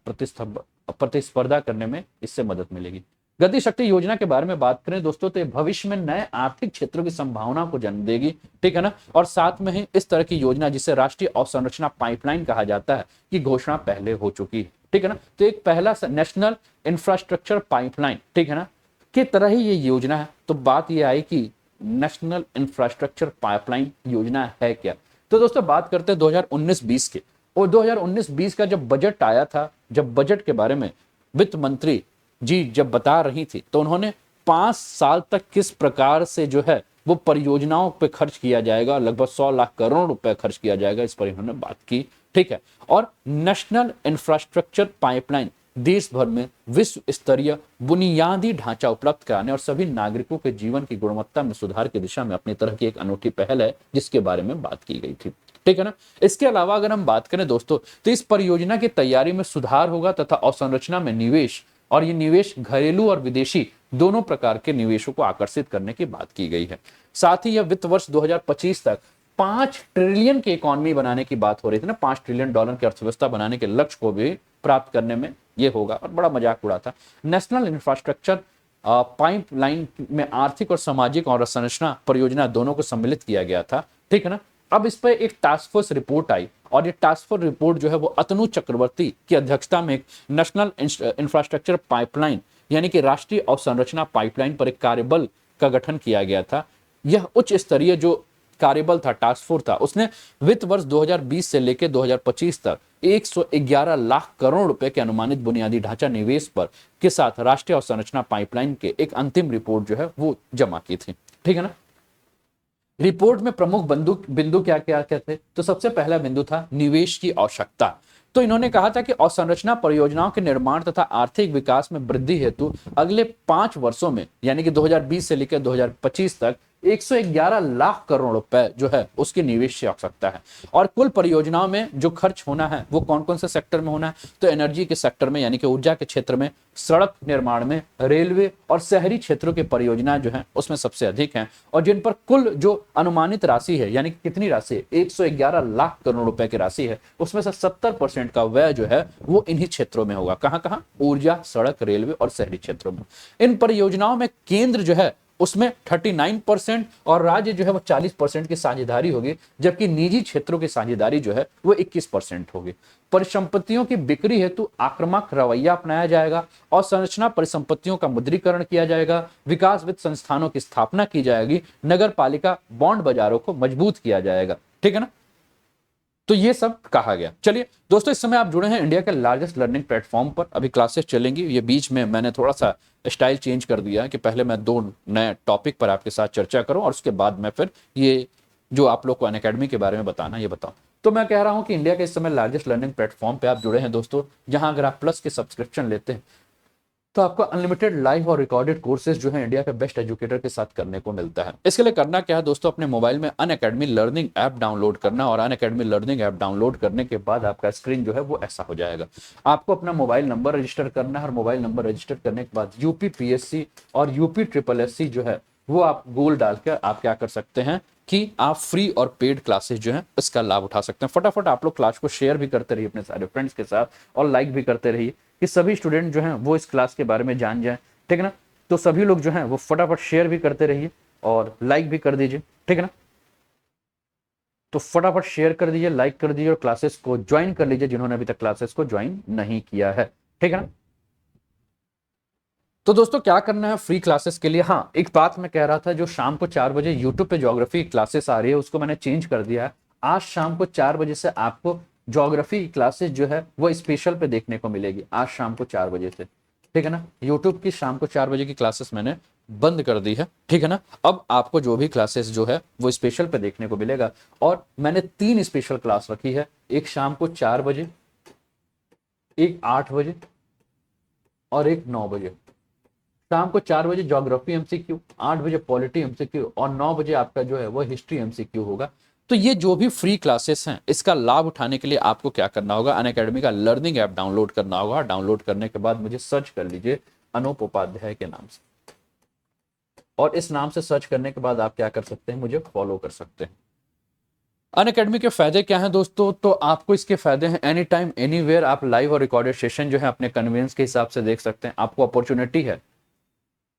प्रतिस्पर्धा करने में इससे मदद मिलेगी। गति शक्ति योजना के बारे में बात करें दोस्तों तो भविष्य में नए आर्थिक क्षेत्रों की संभावना को जन्म देगी। ठीक है ना। और साथ में ही इस तरह की योजना जिसे राष्ट्रीय अवसंरचना पाइपलाइन कहा जाता है की घोषणा पहले हो चुकी है। ठीक है ना। तो एक पहला नेशनल इंफ्रास्ट्रक्चर पाइपलाइन, ठीक है ना, की तरह ही ये योजना है। तो बात ये आई कि नेशनल इंफ्रास्ट्रक्चर पाइपलाइन योजना है क्या। तो दोस्तों बात करते हैं 2019-20 के, और 2019-20 का जब बजट आया था, जब बजट के बारे में वित्त मंत्री जी जब बता रही थी तो उन्होंने 5 साल तक किस प्रकार से जो है वो परियोजनाओं पे खर्च किया जाएगा, लगभग 100 लाख करोड़ रुपए खर्च किया जाएगा, इस पर इन्होंने बात की। ठीक है। और नेशनल इंफ्रास्ट्रक्चर पाइपलाइन देश भर में विश्व स्तरीय बुनियादी ढांचा उपलब्ध कराने और सभी नागरिकों के जीवन की गुणवत्ता में सुधार की दिशा में अपनी तरह की एक अनूठी पहल है, जिसके बारे में बात की गई थी। ठीक है ना। इसके अलावा अगर हम बात करें दोस्तों तो इस परियोजना की तैयारी में सुधार होगा तथा अवसंरचना में निवेश, और ये निवेश घरेलू और विदेशी दोनों प्रकार के निवेशों को आकर्षित करने की बात की गई है। साथ ही यह वित्त वर्ष 2025 तक 5 ट्रिलियन की इकोनॉमी बनाने की बात हो रही थी ना, $5 ट्रिलियन की अर्थव्यवस्था बनाने के लक्ष्य को भी प्राप्त करने में ये होगा। और बड़ा मजाक उड़ा था। नेशनल इंफ्रास्ट्रक्चर पाइपलाइन में आर्थिक और सामाजिक और संरचना परियोजना दोनों को सम्मिलित किया गया था। ठीक है ना। अब इस पर एक टास्क फोर्स रिपोर्ट आई और ये टास्क फोर्स रिपोर्ट जो है वो अतनु चक्रवर्ती की अध्यक्षता में एक नेशनल इंफ्रास्ट्रक्चर पाइपलाइन यानी कि राष्ट्रीय अवसंरचना पाइपलाइन पर एक कार्यबल का गठन किया गया था। यह उच्च स्तरीय जो कार्यबल था, टास्क फोर्स था, उसने वित्त वर्ष 2020 से लेकर 2025 तक 111 लाख करोड़ रुपए के अनुमानित बुनियादी ढांचा निवेश पर के साथ राष्ट्रीय अवसंरचना पाइपलाइन के एक अंतिम रिपोर्ट जो है वो जमा की थी। ठीक है ना। रिपोर्ट में प्रमुख बिंदु क्या क्या क्या थे? तो सबसे पहला बिंदु था निवेश की आवश्यकता। तो इन्होंने कहा था कि अवसंरचना परियोजनाओं के निर्माण तथा आर्थिक विकास में वृद्धि हेतु अगले 5 वर्षों में यानी कि 2020 से लेकर 2025 तक 111 लाख करोड़ रुपए जो है उसके निवेश की आवश्यकता है। और कुल परियोजनाओं में जो खर्च होना है वो कौन कौन से सेक्टर में होना है? तो एनर्जी के सेक्टर में यानी कि ऊर्जा के क्षेत्र में, सड़क निर्माण में, रेलवे और शहरी क्षेत्रों की परियोजनाएं जो है उसमें सबसे अधिक हैं, और जिन पर कुल जो अनुमानित राशि है यानी कि कितनी राशि है, 111 लाख करोड़ रुपए की राशि है, उसमें से 70% का व्यय जो है वो इन्हीं क्षेत्रों में होगा। कहां कहां? ऊर्जा, सड़क, रेलवे और शहरी क्षेत्रों में। इन परियोजनाओं में केंद्र जो है उसमें 39% और राज्य जो है वो 40% की साझेदारी होगी, जबकि निजी क्षेत्रों की साझेदारी जो है वो 21% होगी। परिसंपत्तियों की बिक्री हेतु आक्रामक रवैया अपनाया जाएगा और संरचना परिसंपत्तियों का मुद्रीकरण किया जाएगा, विकास वित्त संस्थानों की स्थापना की जाएगी, नगर पालिका बॉन्ड बाजारों को मजबूत किया जाएगा। ठीक है ना। तो ये सब कहा गया। चलिए दोस्तों, इस समय आप जुड़े हैं इंडिया के लार्जेस्ट लर्निंग प्लेटफॉर्म पर। अभी क्लासेस चलेंगी। ये बीच में मैंने थोड़ा सा स्टाइल चेंज कर दिया है कि पहले मैं 2 नए टॉपिक पर आपके साथ चर्चा करूं और उसके बाद मैं फिर ये जो आप लोग को अनअकैडमी के बारे में बताना ये बताऊं। तो मैं कह रहा हूं कि इंडिया के इस समय लार्जेस्ट लर्निंग प्लेटफॉर्म पे आप जुड़े हैं दोस्तों, जहां अगर आप प्लस के सब्सक्रिप्शन लेते हैं तो आपको अनलिमिटेड लाइव और रिकॉर्डेड कोर्सेज जो है इंडिया के बेस्ट एजुकेटर के साथ करने को मिलता है। इसके लिए करना क्या है दोस्तों, अपने मोबाइल में अनअकैडमी लर्निंग ऐप डाउनलोड करना, और अनअकैडमी लर्निंग ऐप डाउनलोड करने के बाद आपका स्क्रीन जो है वो ऐसा हो जाएगा। आपको अपना मोबाइल नंबर रजिस्टर करना है, और मोबाइल नंबर रजिस्टर करने के बाद यूपी पीएससी और यूपी ट्रिपल एससी जो है वो आप गोल डालकर आप क्या कर सकते हैं कि आप फ्री और पेड क्लासेस जो है इसका लाभ उठा सकते हैं। फटाफट आप लोग क्लास को शेयर भी करते रहिए अपने सारे फ्रेंड्स के साथ, और लाइक भी करते रहिए कि सभी स्टूडेंट जो हैं वो इस क्लास के बारे में जान जाएं। ठीक है ना। तो सभी लोग जो हैं वो फटाफट शेयर भी करते रहिए और लाइक भी कर दीजिए। ठीक है ना। तो फटाफट शेयर कर दीजिए, लाइक कर दीजिए और क्लासेस को ज्वाइन कर लीजिए जिन्होंने अभी तक क्लासेस को ज्वाइन नहीं किया है। ठीक है ना। तो दोस्तों क्या करना है फ्री क्लासेस के लिए? हाँ, एक बात मैं कह रहा था, जो शाम को 4 बजे यूट्यूब पे ज्योग्राफी क्लासेस आ रही है उसको मैंने चेंज कर दिया है। आज शाम को 4 बजे से आपको ज्योग्राफी क्लासेस जो है वो स्पेशल पे देखने को मिलेगी, आज शाम को 4 बजे से। ठीक है ना। यूट्यूब की शाम को 4 बजे की क्लासेस मैंने बंद कर दी है। ठीक है ना। अब आपको जो भी क्लासेस जो है वो स्पेशल पे देखने को मिलेगा, और मैंने 3 स्पेशल क्लास रखी है, एक शाम को 4 बजे, एक 8 बजे और एक 9 बजे। शाम को 4 बजे ज्योग्राफी एमसीक्यू, 8 बजे पॉलिटी एमसीक्यू और 9 बजे आपका जो है वो हिस्ट्री एमसीक्यू होगा। तो ये जो भी फ्री क्लासेस हैं इसका लाभ उठाने के लिए आपको क्या करना होगा, अनअकैडमी का लर्निंग ऐप डाउनलोड करना होगा। डाउनलोड करने के बाद मुझे सर्च कर लीजिए अनूप उपाध्याय के नाम से, और इस नाम से सर्च करने के बाद आप क्या कर सकते हैं, मुझे फॉलो कर सकते हैं। अनअकैडमी के फायदे क्या हैं दोस्तों? तो आपको इसके फायदे हैं, एनी टाइम एनीवेयर आप लाइव और रिकॉर्डेड सेशन जो है अपने कन्वीनियंस के हिसाब से देख सकते हैं। आपको अपॉर्चुनिटी है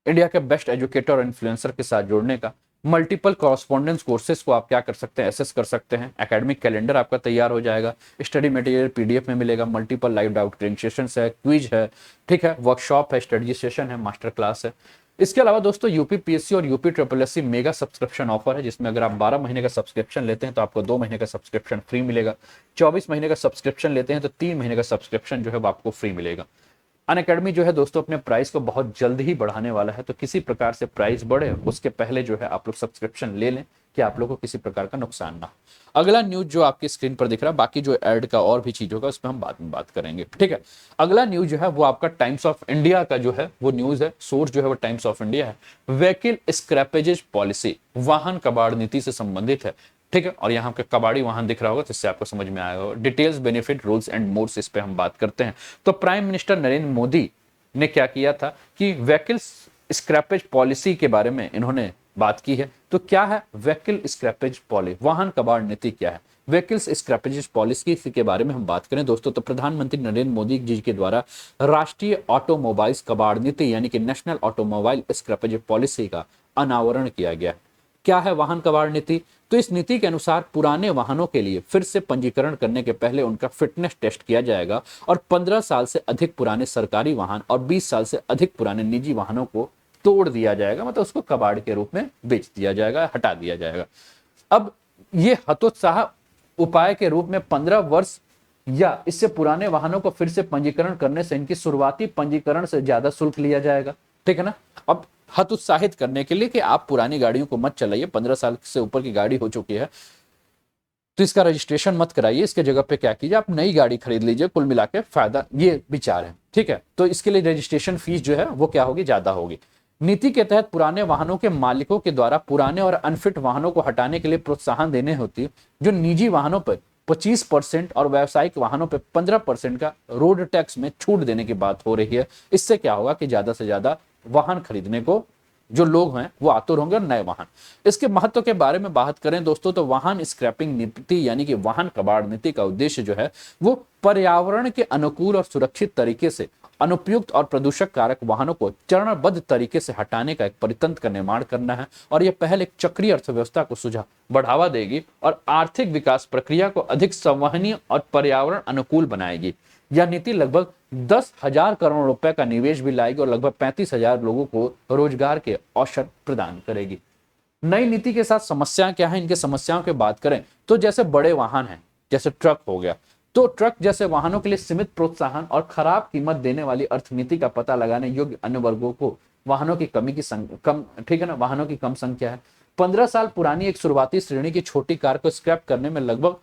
इंडिया के बेस्ट एजुकेटर और इन्फ्लुएंसर के साथ जुड़ने का। मल्टीपल कॉरस्पॉन्डेंस कोर्सेज को आप क्या कर सकते हैं, एसेस कर सकते हैं। एकेडमिक कैलेंडर आपका तैयार हो जाएगा, स्टडी मटेरियल पीडीएफ में मिलेगा, multiple live doubt clearing sessions है, क्विज है, ठीक है, वर्कशॉप है, स्ट्रेटजी सेशन है, मास्टर क्लास है। इसके अलावा दोस्तों यूपी पीएससी और UP triple SC mega subscription offer है, जिसमें अगर आप 12 महीने का सब्सक्रिप्शन लेते हैं तो आपको 2 महीने का सब्सक्रिप्शन फ्री मिलेगा। 24 महीने का सब्सक्रिप्शन लेते हैं तो 3 महीने का सब्सक्रिप्शन जो है वो आपको फ्री मिलेगा। अनअकैडमी जो है दोस्तों अपने प्राइस को बहुत जल्द ही बढ़ाने वाला है, तो किसी प्रकार से प्राइस बढ़े उसके पहले जो है आप लोग सब्सक्रिप्शन ले लें कि आप लोगों को किसी प्रकार का नुकसान ना हो। अगला न्यूज जो आपकी स्क्रीन पर दिख रहा है, बाकी जो ऐड का और भी चीज होगा उस पर हम बाद में बात करेंगे। ठीक है। अगला न्यूज जो है वो आपका टाइम्स ऑफ इंडिया का जो है वो न्यूज है, सोर्स जो है वो टाइम्स ऑफ इंडिया है। व्हीकल स्क्रैपेजेज पॉलिसी, वाहन कबाड़ नीति से संबंधित है। ठीक है। और यहाँ पे कबाड़ी वाहन दिख रहा होगा तो इससे आपको समझ में आएगा। Details, benefit, rules and modes, इस पे हम बात करते हैं। तो प्राइम मिनिस्टर नरेंद्र मोदी ने क्या किया था कि व्हीकल्स स्क्रैपेज पॉलिसी के बारे में इन्होंने बात की है। तो क्या है व्हीकल स्क्रैपेज पॉलिसी, वाहन कबाड़ नीति क्या है? व्हीकल्स स्क्रैपेज पॉलिसी के बारे में हम बात करें दोस्तों, तो प्रधानमंत्री नरेंद्र मोदी जी के द्वारा राष्ट्रीय ऑटोमोबाइल्स कबाड़ नीति यानी कि नेशनल ऑटोमोबाइल स्क्रैपेज पॉलिसी का अनावरण किया गया। क्या है वाहन कबाड़ नीति? तो इस नीति के अनुसार पुराने वाहनों के लिए फिर से पंजीकरण करने के पहले उनका फिटनेस टेस्ट किया जाएगा, और 15 साल से अधिक पुराने सरकारी वाहन और 20 साल से अधिक पुराने निजी वाहनों को तोड़ दिया जाएगा, मतलब उसको कबाड़ के रूप में बेच दिया जाएगा, हटा दिया जाएगा। अब ये हतोत्साह उपाय के रूप में 15 वर्ष या इससे पुराने वाहनों को फिर से पंजीकरण करने से इनकी शुरुआती पंजीकरण से ज्यादा शुल्क लिया जाएगा, ठीक है ना। अब हतोत्साहित करने के लिए कि आप पुरानी गाड़ियों को मत चलाइए, 15 साल से ऊपर की गाड़ी हो चुकी है तो इसका रजिस्ट्रेशन मत कराइए, इसके जगह पे क्या कीजिए, आप नई गाड़ी खरीद लीजिए, कुल मिला के फायदा ये विचार है, ठीक है। तो इसके लिए रजिस्ट्रेशन फीस जो है वो क्या होगी, ज्यादा होगी। नीति के तहत पुराने वाहनों के मालिकों के द्वारा पुराने और अनफिट वाहनों को हटाने के लिए प्रोत्साहन देने होती है। जो निजी वाहनों पर 25% और व्यावसायिक वाहनों पर 15% का रोड टैक्स में छूट देने की बात हो रही है। इससे क्या होगा कि ज्यादा से ज्यादा वाहन खरीदने को जो लोग हैं वो आतुर होंगे और नए वाहन। इसके महत्व के बारे में बात करें दोस्तों तो वाहन स्क्रैपिंग नीति यानी कि वाहन कबाड़ नीति का उद्देश्य जो है वो पर्यावरण के अनुकूल और सुरक्षित तरीके से अनुपयुक्त और प्रदूषक कारक वाहनों को चरणबद्ध तरीके से हटाने का एक परितंत्र का निर्माण करना है। और यह पहल एक चक्रीय अर्थव्यवस्था को सुझाव बढ़ावा देगी और आर्थिक विकास प्रक्रिया को अधिक संवहनीय और पर्यावरण अनुकूल बनाएगी। यह नीति लगभग 10,000 करोड़ रुपए का निवेश भी लाएगी और लगभग 35,000 लोगों को रोजगार के अवसर प्रदान करेगी। नई नीति के साथ समस्याएं क्या है, इनके समस्याओं की बात करें तो जैसे बड़े वाहन हैं, जैसे ट्रक हो गया, तो ट्रक जैसे वाहनों के लिए सीमित प्रोत्साहन और खराब कीमत देने वाली अर्थनीति का पता लगाने योग्य अन्य वर्गों को वाहनों की कमी की कम, ठीक है ना, वाहनों की कम संख्या है। 15 साल पुरानी एक शुरुआती श्रेणी की छोटी कार को स्क्रैप करने में लगभग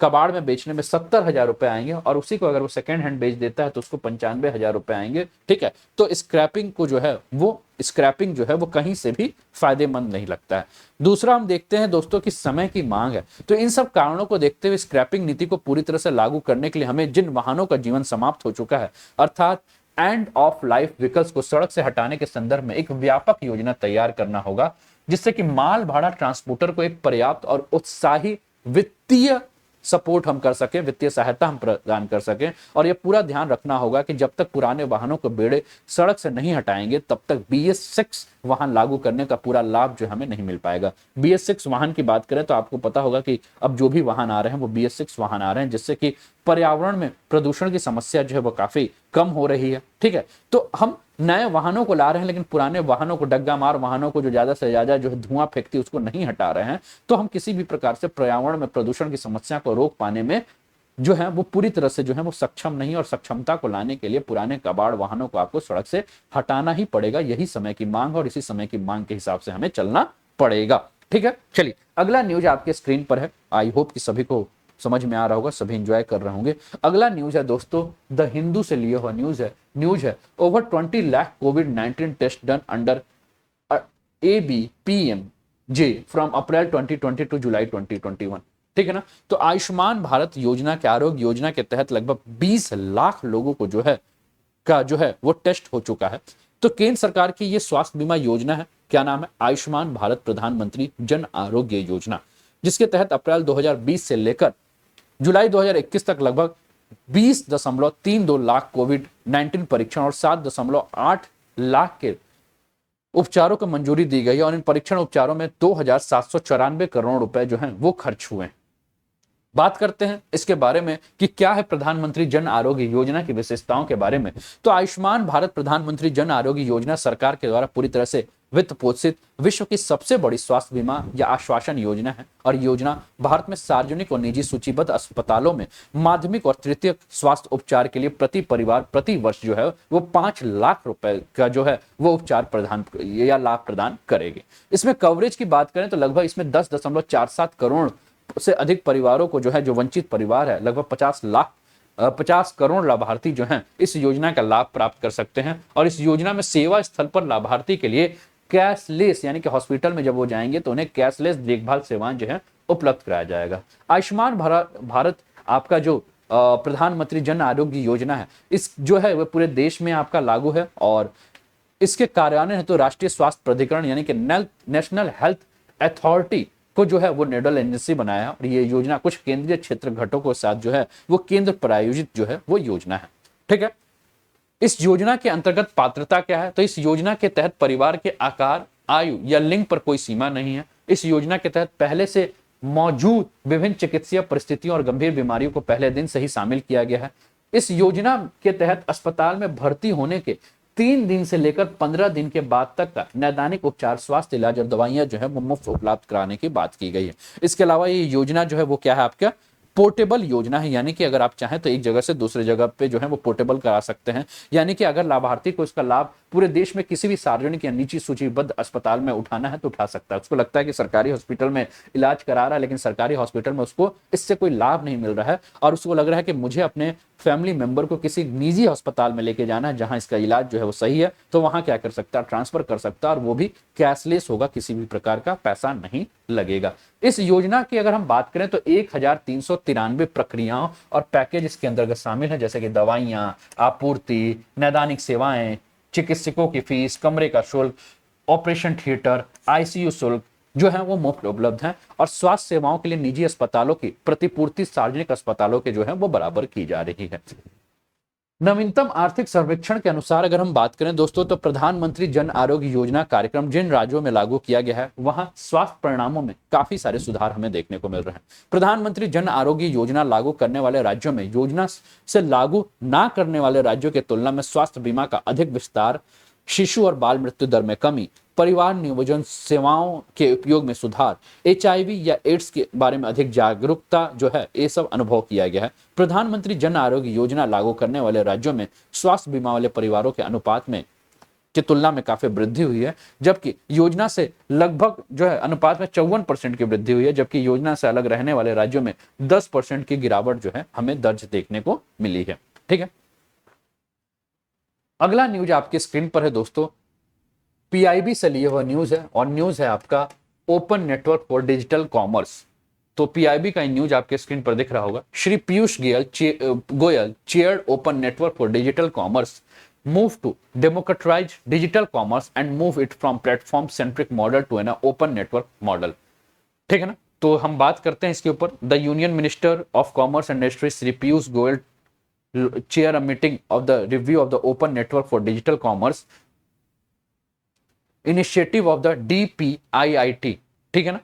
कबाड़ में बेचने में 70,000 रुपए आएंगे और उसी को अगर वो सेकेंड हैंड बेच देता है तो उसको 95,000 रुपए आएंगे, ठीक है। तो स्क्रैपिंग को जो है वो स्क्रैपिंग जो है वो कहीं से भी फायदेमंद नहीं लगता है। दूसरा हम देखते हैं दोस्तों कि समय की मांग है। तो इन सब कारणों को देखते हुए स्क्रैपिंग नीति को पूरी तरह से लागू करने के लिए हमें जिन वाहनों का जीवन समाप्त हो चुका है अर्थात एंड ऑफ लाइफ व्हीकल्स को सड़क से हटाने के संदर्भ में एक व्यापक योजना तैयार करना होगा, जिससे कि माल भाड़ा ट्रांसपोर्टर को एक पर्याप्त और उत्साही वित्तीय सपोर्ट हम कर सकें, वित्तीय सहायता हम प्रदान कर सकें। और यह पूरा ध्यान रखना होगा कि जब तक पुराने वाहनों को बेड़े सड़क से नहीं हटाएंगे तब तक BS6 वाहन लागू करने का पूरा लाभ जो हमें नहीं मिल पाएगा। BS6 वाहन की बात करें तो आपको पता होगा कि अब जो भी वाहन आ रहे हैं वो BS6 वाहन आ रहे हैं, जिससे कि पर्यावरण में प्रदूषण की समस्या जो है वो काफी कम हो रही है, ठीक है। तो हम नए वाहनों को ला रहे हैं लेकिन पुराने वाहनों को, डग्गा मार वाहनों को जो ज्यादा से ज्यादा जो है धुआं फेंकती है उसको नहीं हटा रहे हैं, तो हम किसी भी प्रकार से पर्यावरण में प्रदूषण की समस्या को रोक पाने में जो है वो पूरी तरह से जो है वो सक्षम नहीं। और सक्षमता को लाने के लिए पुराने कबाड़ वाहनों को आपको सड़क से हटाना ही पड़ेगा। यही समय की मांग और इसी समय की मांग के हिसाब से हमें चलना पड़ेगा, ठीक है। चलिए अगला न्यूज आपके स्क्रीन पर है। आई होप कि सभी को समझ में आ रहा होगा, सभी एंजॉय कर रहे होंगे। अगला न्यूज है दोस्तों द हिंदू से लिया हुआ न्यूज है ओवर 20 लाख कोविड-19 test done under ABPMJ from April 2020 to July 2021, ठीक है ना। तो आयुष्मान भारत योजना के आरोग्य योजना के तहत लगभग 20 लाख लोगों को जो है वो टेस्ट हो चुका है। तो केंद्र सरकार की ये स्वास्थ्य बीमा योजना है, क्या नाम है, आयुष्मान भारत प्रधानमंत्री जन आरोग्य योजना, जिसके तहत अप्रैल 2020 से लेकर जुलाई 2021 तक लगभग 20.32 लाख कोविड-19 परीक्षण और 7.8 लाख के उपचारों को मंजूरी दी गई है। और इन परीक्षण उपचारों में 2,794 करोड़ रुपए जो हैं वो खर्च हुए हैं। बात करते हैं इसके बारे में कि क्या है प्रधानमंत्री जन आरोग्य योजना की विशेषताओं के बारे में। तो आयुष्मान भारत प्रधानमंत्री जन आरोग्य योजना सरकार के द्वारा पूरी तरह से वित्त पोषित विश्व की सबसे बड़ी स्वास्थ्य बीमा या आश्वासन योजना है। और योजना भारत में सार्वजनिक और निजी सूचीबद्ध अस्पतालों में माध्यमिक और तृतीयक स्वास्थ्य उपचार के लिए प्रति परिवार प्रति वर्ष जो है वो 5 लाख रुपए का जो है वो उपचार प्रदान या लाभ प्रदान करेगी। इसमें कवरेज की बात करें तो लगभग इसमें 10.47 करोड़ से अधिक परिवारों को जो है, जो वंचित परिवार है, लगभग 50 करोड़ लाभार्थी जो हैं इस योजना का लाभ प्राप्त कर सकते हैं। और इस योजना में सेवा स्थल पर लाभार्थी के लिए कैशलेस यानी कि हॉस्पिटल में जब वो जाएंगे तो उन्हें कैशलेस देखभाल सेवाएं जो है उपलब्ध कराया जाएगा। आयुष्मान भारत आपका जो प्रधानमंत्री जन आरोग्य योजना है, इस जो है वह पूरे देश में आपका लागू है। और इसके कार्यान्वयन हेतु राष्ट्रीय स्वास्थ्य प्राधिकरण यानी कि नेशनल हेल्थ अथॉरिटी को जो है वो नोडल एजेंसी बनाया है। और ये योजना कुछ केंद्रीय क्षेत्र घटकों के साथ जो है वो केंद्र प्रायोजित जो है वो योजना है, ठीक है। इस योजना के अंतर्गत पात्रता क्या है, तो इस योजना के तहत परिवार के आकार, आयु या लिंग पर कोई सीमा नहीं है। इस योजना के तहत पहले से मौजूद विभिन्न चिकित्सीय परिस्थितियों और गंभीर बीमारियों को पहले दिन से ही शामिल किया गया है। इस योजना के तहत अस्पताल में भर्ती होने के 3 दिन से लेकर 15 दिन के बाद तक का नैदानिक उपचार, स्वास्थ्य इलाज और दवाइयां जो है वो मुफ्त उपलब्ध कराने की बात की गई है। इसके अलावा ये योजना जो है वो क्या है, आपका पोर्टेबल योजना है, यानी कि अगर आप चाहें तो एक जगह से दूसरे जगह पे जो है वो पोर्टेबल करा सकते हैं। यानी कि अगर लाभार्थी को इसका लाभ पूरे देश में किसी भी सार्वजनिक या निजी सूचीबद्ध अस्पताल में उठाना है तो उठा सकता है। उसको लगता है कि सरकारी हॉस्पिटल में इलाज करा रहा है, लेकिन सरकारी हॉस्पिटल में उसको इससे कोई लाभ नहीं मिल रहा है, और उसको लग रहा है कि मुझे अपने फैमिली मेंबर को किसी निजी अस्पताल में लेके जाना है जहां इसका इलाज जो है वो सही है, तो वहां क्या कर सकता है, ट्रांसफर कर सकता है, और वो भी कैशलेस होगा, किसी भी प्रकार का पैसा नहीं लगेगा। इस योजना की अगर हम बात करें तो 1393 प्रक्रियाओं और पैकेज इसके अंतर्गत शामिल है, जैसे कि दवाइयां, आपूर्ति, नैदानिक सेवाएं, चिकित्सकों की फीस, कमरे का शुल्क, ऑपरेशन थिएटर, आईसीयू शुल्क जो है वो मुफ्त उपलब्ध है, और स्वास्थ्य सेवाओं के लिए निजी अस्पतालों की प्रतिपूर्ति सार्वजनिक अस्पतालों के जो है वो बराबर की जा रही है। नवीनतम आर्थिक सर्वेक्षण के अनुसार अगर हम बात करें दोस्तों, तो प्रधानमंत्री जन आरोग्य योजना कार्यक्रम जिन राज्यों में लागू किया गया है वहां स्वास्थ्य परिणामों में काफी सारे सुधार हमें देखने को मिल रहे हैं। प्रधानमंत्री जन आरोग्य योजना लागू करने वाले राज्यों में योजना से लागू ना करने वाले राज्यों की तुलना में स्वास्थ्य बीमा का अधिक विस्तार, शिशु और बाल मृत्यु दर में कमी, परिवार नियोजन सेवाओं के उपयोग में सुधार, एचआईवी या एड्स के बारे में अधिक जागरूकता जो है, ये सब अनुभव किया गया है। प्रधानमंत्री जन आरोग्य योजना लागू करने वाले राज्यों में स्वास्थ्य बीमा वाले परिवारों के अनुपात में की तुलना में काफी वृद्धि हुई है, जबकि योजना से लगभग जो है अनुपात में 54% की वृद्धि हुई है, जबकि योजना से अलग रहने वाले राज्यों में 10% की गिरावट जो है हमें दर्ज देखने को मिली है। ठीक है, अगला न्यूज आपकी स्क्रीन पर है दोस्तों, पीआईबी से लिए हुआ न्यूज है, और न्यूज है आपका open network for digital commerce. तो पीआईबी का न्यूज आपके स्क्रीन पर दिख रहा होगा। Shri Piyush Goyal chaired open network for digital commerce move to democratise digital commerce and move it from platform centric model to an open network model. ठीक है ना, तो हम बात करते हैं इसके ऊपर। The union minister of commerce and industry Shri Piyush Goyal chair a meeting of the review of the open network for digital commerce initiative of the DPIIT। ठीक है ना,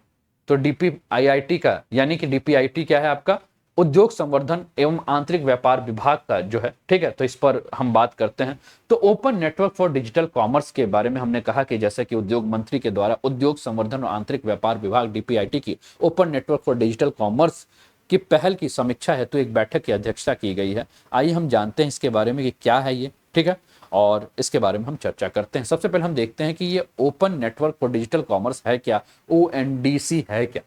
तो DPIIT का यानी कि DPIIT क्या है, आपका उद्योग संवर्धन एवं आंतरिक व्यापार विभाग का जो है। ठीक है, तो इस पर हम बात करते हैं। तो open network for digital commerce के बारे में हमने कहा कि जैसे कि उद्योग मंत्री के द्वारा उद्योग संवर्धन और आंतरिक व्यापार विभाग DPIIT की open network for digital commerce की पहल की समीक्षा हेतु एक बैठक की अध्यक्षता की गई है। आइए हम जानते हैं इसके बारे में कि क्या है ये। ठीक है, और इसके बारे में हम चर्चा करते हैं। सबसे पहले हम देखते हैं कि ये open network for digital commerce है क्या, ONDC है क्या।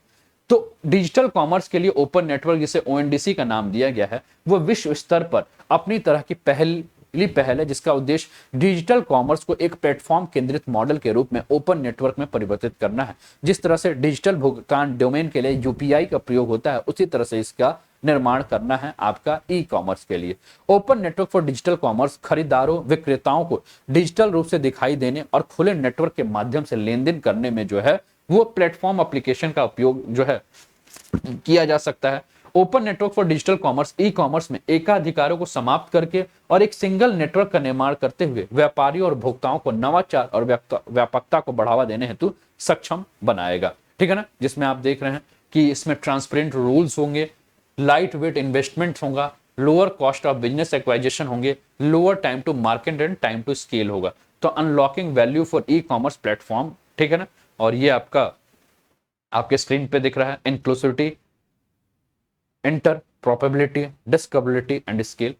तो डिजिटल कॉमर्स के लिए ओपन नेटवर्क, जिसे ONDC का नाम दिया गया है, वो विश्व स्तर पर अपनी तरह की पहल है, जिसका उद्देश्य डिजिटल कॉमर्स को एक प्लेटफॉर्म केंद्रित मॉडल के रूप में ओपन नेटवर्क में परिवर्तित करना है। जिस तरह से डिजिटल भुगतान डोमेन के लिए यूपीआई का प्रयोग होता है, उसी तरह से इसका निर्माण करना है आपका ई कॉमर्स के लिए। Open network for digital commerce खरीदारों विक्रेताओं को डिजिटल रूप से दिखाई देने और खुले नेटवर्क के माध्यम से लेन देन करने में जो है वो प्लेटफॉर्म एप्लीकेशन का उपयोग जो है किया जा सकता है। Open network for digital commerce e commerce में एकाधिकारों को समाप्त करके और एक सिंगल नेटवर्क का निर्माण करते हुए व्यापारियों और भोक्ताओं को नवाचार और व्यापकता को बढ़ावा देने हेतु सक्षम बनाएगा। ठीक है ना, जिसमें आप देख रहे हैं कि इसमें ट्रांसपेरेंट रूल्स होंगे, लाइट वेट इन्वेस्टमेंट होगा, lower cost of business acquisition होंगे, lower time to market and time to scale होगा। तो unlocking value for e commerce platform. ठीक है ना, और ये आपका आपके स्क्रीन पे दिख रहा है, inclusivity, interoperability, discoverability and scale.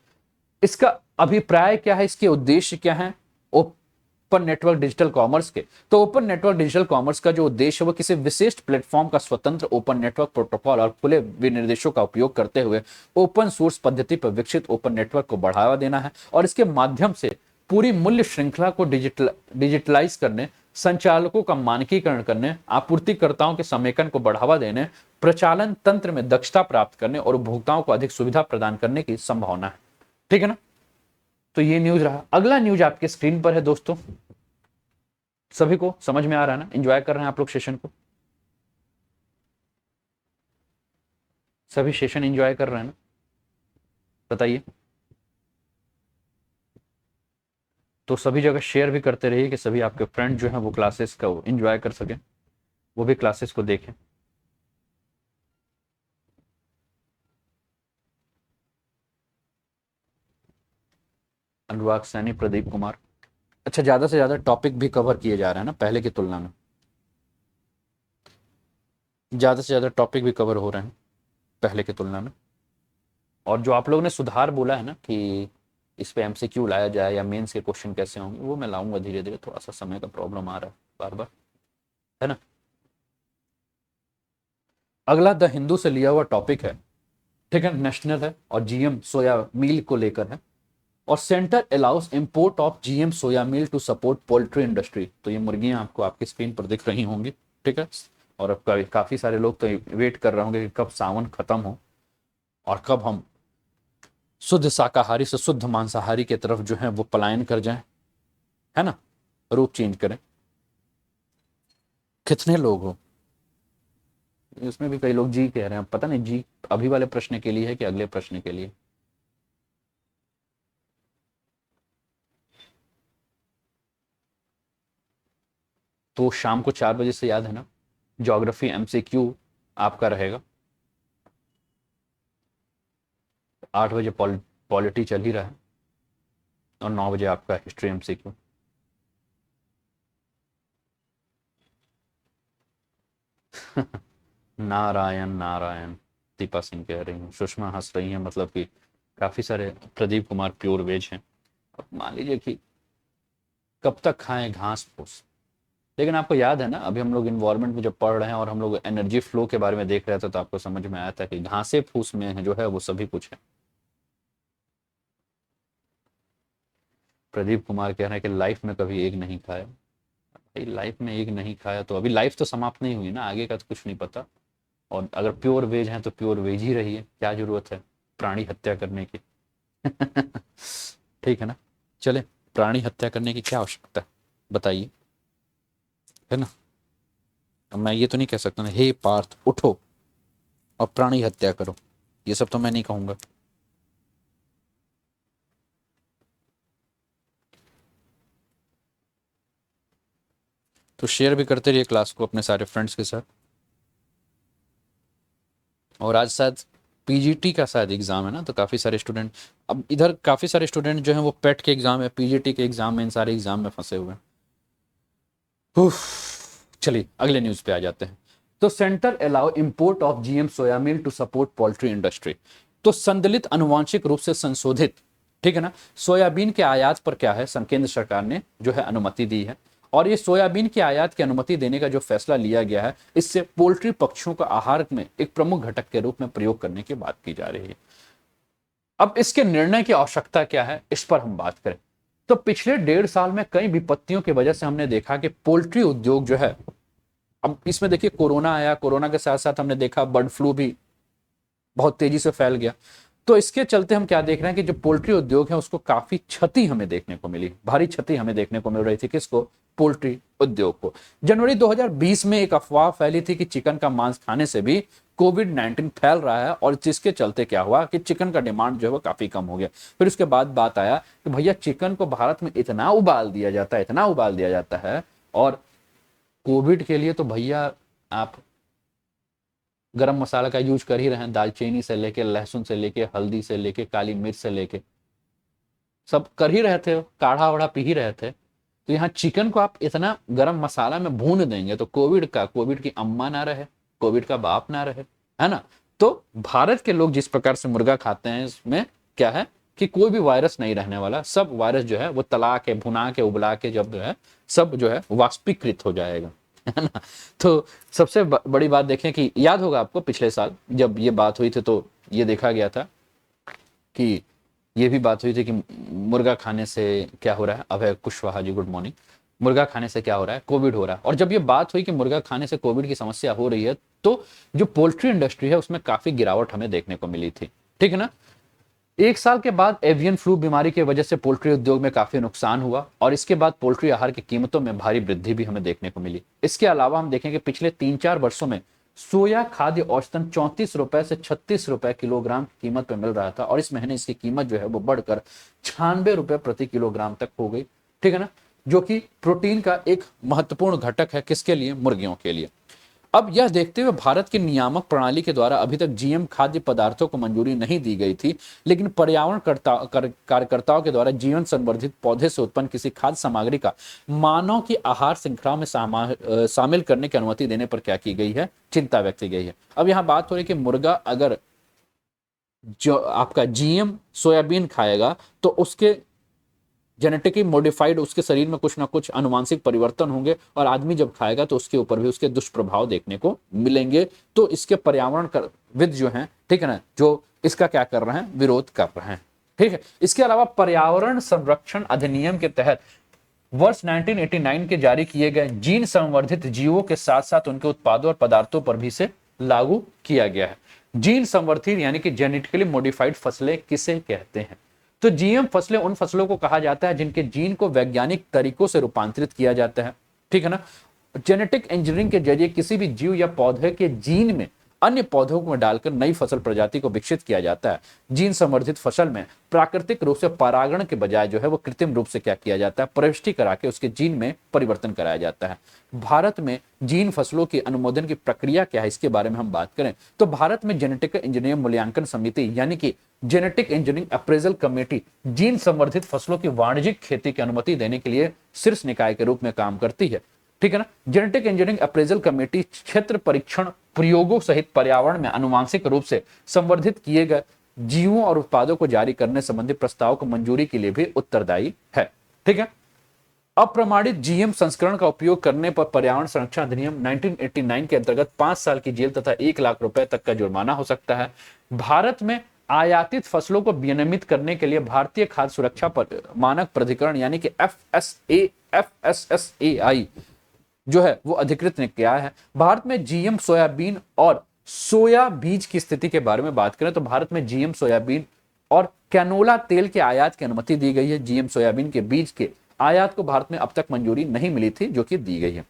इसका अभिप्राय क्या है, इसके उद्देश्य क्या है ओपन नेटवर्क डिजिटल कॉमर्स के। तो ओपन नेटवर्क डिजिटल कॉमर्स का जो उद्देश्य है वो किसी विशिष्ट प्लेटफॉर्म का स्वतंत्र ओपन नेटवर्क प्रोटोकॉल और खुले विनिर्देशों का उपयोग करते हुए ओपन सोर्स पद्धति पर विकसित ओपन नेटवर्क को बढ़ावा देना है, और इसके माध्यम से पूरी मूल्य श्रृंखला को डिजिटलाइज करने, संचालकों का मानकीकरण करने, आपूर्तिकर्ताओं के समेकन को बढ़ावा देने, प्रचालन तंत्र में दक्षता प्राप्त करने और उपभोक्ताओं को अधिक सुविधा प्रदान करने की संभावना है। ठीक है ना, तो ये न्यूज रहा। अगला न्यूज आपके स्क्रीन पर है दोस्तों। सभी को समझ में आ रहा है ना, एंजॉय कर रहे हैं आप लोग सेशन को, सभी सेशन एंजॉय कर रहे हैं ना, बताइए। तो सभी जगह शेयर भी करते रहिए कि सभी आपके फ्रेंड जो हैं वो क्लासेस का एंजॉय कर सकें, वो भी क्लासेस को देखें। अनुराग सैनी, प्रदीप कुमार, अच्छा, ज्यादा से ज्यादा टॉपिक भी कवर किए जा रहे हैं ना पहले की तुलना में, ज्यादा से ज्यादा टॉपिक भी कवर हो रहे हैं पहले की तुलना में। और जो आप लोगों ने सुधार बोला है ना कि इस पे एमसीक्यू लाया जाए या मेंस के क्वेश्चन कैसे होंगे, वो मैं लाऊंगा धीरे धीरे, थोड़ा सा समय का प्रॉब्लम आ रहा है बार बार, है ना। अगला द हिंदू से लिया हुआ टॉपिक है, ठीक है, नेशनल है और जीएम सोया मील को लेकर है। और centre allows import of GM soya meal to support poultry industry. तो ये मुर्गियां आपको आपकी स्क्रीन पर दिख रही होंगी, ठीक है। और अब काफी सारे लोग तो वेट कर रहे होंगे कि कब सावन खत्म हो और कब हम शुद्ध शाकाहारी से शुद्ध मांसाहारी की तरफ जो है वो पलायन कर जाएं, है ना, रूप चेंज करें। कितने लोग हो इसमें भी, कई लोग जी कह रहे हैं, पता नहीं जी अभी वाले प्रश्न के लिए है कि अगले प्रश्न के लिए। तो शाम को 4 बजे से याद है ना, ज्योग्राफी एमसीक्यू आपका रहेगा। 8 बजे पॉलिटी चल ही रहा है और 9 बजे आपका हिस्ट्री एमसीक्यू। नारायण नारायण, दीपा सिंह कह रही हैं, सुषमा हंस रही हैं, मतलब कि काफी सारे, प्रदीप कुमार प्योर वेज हैं। अब मान लीजिए कि कब तक खाएं घास फूस। लेकिन आपको याद है ना, अभी हम लोग इन्वायरमेंट में जब पढ़ रहे हैं और हम लोग एनर्जी फ्लो के बारे में देख रहे थे, तो आपको समझ में आया था कि घासे फूस में जो है वो सभी कुछ है। प्रदीप कुमार कह रहे हैं कि लाइफ में कभी एग नहीं खाया। भाई लाइफ में एग नहीं खाया तो अभी लाइफ तो समाप्त नहीं हुई ना, आगे का तो कुछ नहीं पता। और अगर प्योर वेज है तो प्योर वेज ही रहिए, क्या जरूरत है प्राणी हत्या करने की। ठीक है ना, चले, प्राणी हत्या करने की क्या आवश्यकता है बताइए, है ना। अब मैं ये तो नहीं कह सकता ना, हे पार्थ उठो और प्राणी हत्या करो, ये सब तो मैं नहीं कहूंगा। तो शेयर भी करते रहिए क्लास को अपने सारे फ्रेंड्स के साथ। और आज शायद पीजीटी का शायद एग्जाम है ना, तो काफ़ी सारे स्टूडेंट, अब इधर काफ़ी सारे स्टूडेंट जो हैं वो पेट के एग्जाम है, पीजीटी के एग्जाम में, इन सारे एग्जाम में फंसे हुए हैं। उफ, चलिए अगले न्यूज़ पे आ जाते हैं। तो centre allow import of GM soya meal to support poultry industry. तो संदलित अनुवांशिक रूप से संशोधित, ठीक है ना, सोयाबीन के आयात पर क्या है, केंद्र सरकार ने जो है अनुमति दी है। और ये सोयाबीन की आयात की अनुमति देने का जो फैसला लिया गया है, इससे पोल्ट्री पक्षियों का आहार में एक प्रमुख घटक के रूप में प्रयोग करने की बात की जा रही है। अब इसके निर्णय की आवश्यकता क्या है, इस पर हम बात करें तो पिछले 1.5 साल में कई विपत्तियों की वजह से हमने देखा कि पोल्ट्री उद्योग जो है, अब इसमें देखिए कोरोना आया, कोरोना के साथ साथ हमने देखा बर्ड फ्लू भी बहुत तेजी से फैल गया। तो इसके चलते हम क्या देख रहे हैं कि जो पोल्ट्री उद्योग है उसको काफी क्षति हमें देखने को मिली, भारी क्षति हमें देखने को मिल रही थी। किसको? पोल्ट्री उद्योग को। जनवरी 2020 में एक अफवाह फैली थी कि चिकन का मांस खाने से भी कोविड-19 फैल रहा है, और जिसके चलते क्या हुआ कि चिकन का डिमांड जो है वो काफी कम हो गया। फिर उसके बाद बात आया कि भैया चिकन को भारत में इतना उबाल दिया जाता है, इतना उबाल दिया जाता है, और कोविड के लिए तो भैया आप गरम मसाला का यूज कर ही रहे हैं, दालचीनी से लेके, लहसुन से लेके, हल्दी से लेके, काली मिर्च से लेके, सब कर ही रहे थे, काढ़ा वाढ़ा पी ही रहे थे। तो यहाँ चिकन को आप इतना गरम मसाला में भून देंगे तो कोविड की अम्मा ना रहे, कोविड का बाप ना रहे, है ना। तो भारत के लोग जिस प्रकार से मुर्गा खाते हैं, इसमें क्या है कि कोई भी वायरस नहीं रहने वाला, सब वायरस जो है वो तला के, भुना के, उबला के जब जो है सब जो है वाष्पीकृत हो जाएगा, है ना। तो सबसे बड़ी बात देखें कि याद होगा आपको पिछले साल जब ये बात हुई थी तो ये देखा गया था कि ये भी बात हुई थी कि मुर्गा खाने से क्या हो रहा है। Abhay Kushwaha ji good morning. मुर्गा खाने से क्या हो रहा है? कोविड हो रहा है। और जब ये बात हुई कि मुर्गा खाने से कोविड की समस्या हो रही है, तो जो पोल्ट्री इंडस्ट्री है उसमें काफी गिरावट हमें देखने को मिली थी, ठीक है ना। 1 साल के बाद एवियन फ्लू बीमारी की वजह से पोल्ट्री उद्योग में काफी नुकसान हुआ, और इसके बाद पोल्ट्री आहार की कीमतों में भारी वृद्धि भी हमें देखने को मिली। इसके अलावा हम देखें कि पिछले 3-4 वर्षों में सोया खाद्य औसतन 34 रुपए से 36 रुपए किलोग्राम की कीमत पे मिल रहा था, और इस महीने इसकी कीमत जो है वो बढ़कर 96 रुपए प्रति किलोग्राम तक हो गई, ठीक है ना, जो कि प्रोटीन का एक महत्वपूर्ण घटक है। किसके लिए? मुर्गियों के लिए। अब यह देखते हुए भारत की नियामक प्रणाली के द्वारा अभी तक जीएम खाद्य पदार्थों को मंजूरी नहीं दी गई थी, लेकिन पर्यावरण कार्यकर्ताओं के द्वारा जीवन संवर्धित पौधे से उत्पन्न किसी खाद्य सामग्री का मानव की आहार श्रृंखला में शामिल करने की अनुमति देने पर क्या की गई है, चिंता व्यक्त की गई है। अब यहाँ बात हो रही है कि मुर्गा अगर जो आपका जीएम सोयाबीन खाएगा तो उसके जेनेटिकली मॉडिफाइड उसके शरीर में कुछ ना कुछ अनुवांशिक परिवर्तन होंगे, और आदमी जब खाएगा तो उसके ऊपर भी उसके दुष्प्रभाव देखने को मिलेंगे। तो इसके पर्यावरणविद जो हैं, ठीक है ना, जो इसका क्या कर रहे हैं, विरोध कर रहे हैं। ठीक है। इसके अलावा पर्यावरण संरक्षण अधिनियम के तहत वर्ष 1989 के जारी किए गए जीन संवर्धित जीवों के साथ साथ उनके उत्पादों और पदार्थों पर भी इसे लागू किया गया है। जीन संवर्धित यानी कि जेनेटिकली मॉडिफाइड फसलें किसे कहते हैं? तो जीएम फसलें उन फसलों को कहा जाता है जिनके जीन को वैज्ञानिक तरीकों से रूपांतरित किया जाता है। ठीक है ना। जेनेटिक इंजीनियरिंग के जरिए किसी भी जीव या पौधे के जीन में अन्य पौधों में डालकर नई फसल प्रजाति को विकसित किया जाता है। जीन संवर्धित फसल में प्राकृतिक रूप से परागण के बजाय जो है वो कृत्रिम रूप से क्या किया जाता है, प्रविष्टि करा के उसके जीन में परिवर्तन कराया जाता है। भारत में जीन फसलों की अनुमोदन की प्रक्रिया क्या है, इसके बारे में हम बात करें तो भारत में जेनेटिक इंजीनियरिंग मूल्यांकन समिति यानी कि genetic engineering appraisal committee gene संवर्धित फसलों की वाणिज्यिक खेती की अनुमति देने के लिए शीर्ष निकाय के रूप में काम करती है। ठीक है ना। जेनेटिक इंजीनियरिंग अप्रेजल कमेटी क्षेत्र परीक्षण प्रयोगों सहित पर्यावरण में अनुवांशिक रूप से संवर्धित किए गए जीवों और उत्पादों को जारी करने संबंधी प्रस्ताव को मंजूरी के लिए भी उत्तरदायी है। ठीक है। अप्रमाणित जीएम संस्करण का उपयोग करने पर पर्यावरण संरक्षण अधिनियम 1989 के अंतर्गत 5 साल की जेल तथा 1 लाख रुपए तक का जुर्माना हो सकता है। भारत में आयातित फसलों को विनियमित करने के लिए भारतीय खाद्य सुरक्षा मानक प्राधिकरण यानी कि FSSAI जो है वो अधिकृत ने किया है। भारत में जीएम सोयाबीन और सोया बीज की स्थिति के बारे में बात करें तो भारत में जीएम सोयाबीन और कैनोला तेल के आयात की अनुमति दी गई है। जीएम सोयाबीन के बीज के आयात को भारत में अब तक मंजूरी नहीं मिली थी, जो कि दी गई है।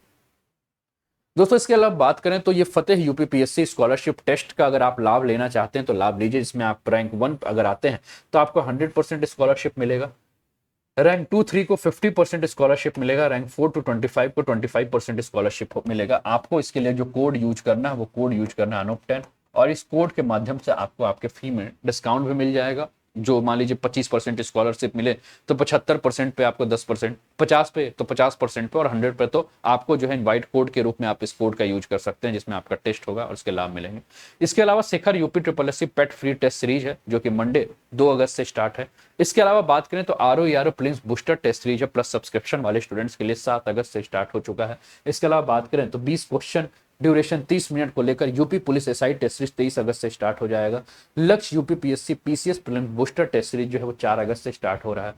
दोस्तों इसके अलावा बात करें तो ये फतेह यूपीपीएससी स्कॉलरशिप टेस्ट का अगर आप लाभ लेना चाहते हैं तो लाभ लीजिए। इसमें आप रैंक 1 अगर आते हैं तो आपको 100% स्कॉलरशिप मिलेगा, रैंक 2-3 को 50% स्कॉलरशिप मिलेगा, रैंक 4 to 25 को 25% स्कॉलरशिप मिलेगा। आपको इसके लिए जो कोड यूज करना है वो कोड यूज करना है अनूप 10, और इस कोड के माध्यम से आपको आपके फी में डिस्काउंट भी मिल जाएगा। जो मान लीजिए 25% स्कॉलरशिप मिले तो 75% पे आपको 10%, 50 पे तो 50% पे, और 100 पे तो आपको जो है इनवाइट कोड के रूप में आप इस कोड का यूज कर सकते हैं जिसमें आपका टेस्ट होगा और उसके लाभ मिलेंगे। इसके अलावा शिखर यूपी पेट फ्री टेस्ट सीरीज है जो कि मंडे 2 अगस्त से स्टार्ट है। इसके अलावा बात करें तो RO prelims booster test series है प्लस सब्सक्रिप्शन वाले स्टूडेंट्स के लिए 7 अगस्त से स्टार्ट हो चुका है। इसके अलावा बात करें तो 20 क्वेश्चन ड्यूरेशन 30 मिनट को लेकर UP police SI test series 23 अगस्त से स्टार्ट हो जाएगा। Lakshya UP PSC PCS prelims booster test series जो है वो 4 अगस्त से स्टार्ट हो रहा है।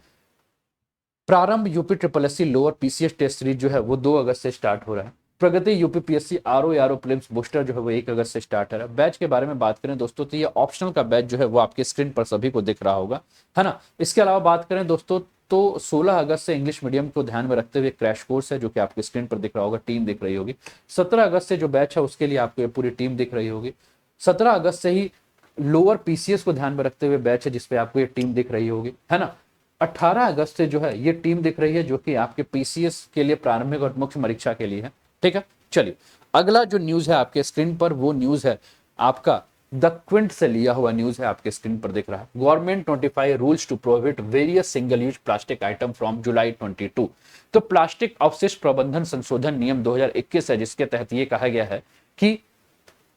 Prarambh UP SSC lower PCS test series जो है वो 2 अगस्त से स्टार्ट हो रहा है। Pragati UP PSC RO prelims booster जो है वो 1 अगस्त से स्टार्ट है। बैच के बारे में बात करें दोस्तों तो ये ऑप्शनल का बैच जो है वो आपके स्क्रीन पर सभी को दिख रहा होगा, है ना। इसके अलावा बात करें दोस्तों तो 16 अगस्त से इंग्लिश मीडियम को ध्यान में रखते हुए क्रैश कोर्स है जो कि आपके स्क्रीन पर दिख रहा होगा, टीम दिख रही होगी। 17 अगस्त से जो बैच है उसके लिए आपको ये पूरी टीम दिख रही होगी। 17 अगस्त से ही लोअर पीसीएस को ध्यान में रखते हुए बैच है जिसपे आपको ये टीम दिख रही होगी, है ना। 18 अगस्त से जो है ये टीम दिख रही है जो कि आपके पीसीएस के लिए प्रारंभिक और मुख्य परीक्षा के लिए है। ठीक है। चलिए अगला जो न्यूज है आपके स्क्रीन पर वो न्यूज है आपका द क्विंट से लिया हुआ न्यूज है, आपके स्क्रीन पर दिख रहा है। Government notify rules to prohibit various single use plastic item from July 22। तो प्लास्टिक अवशिष्ट प्रबंधन संशोधन नियम 2021 है जिसके तहत ये कहा गया है कि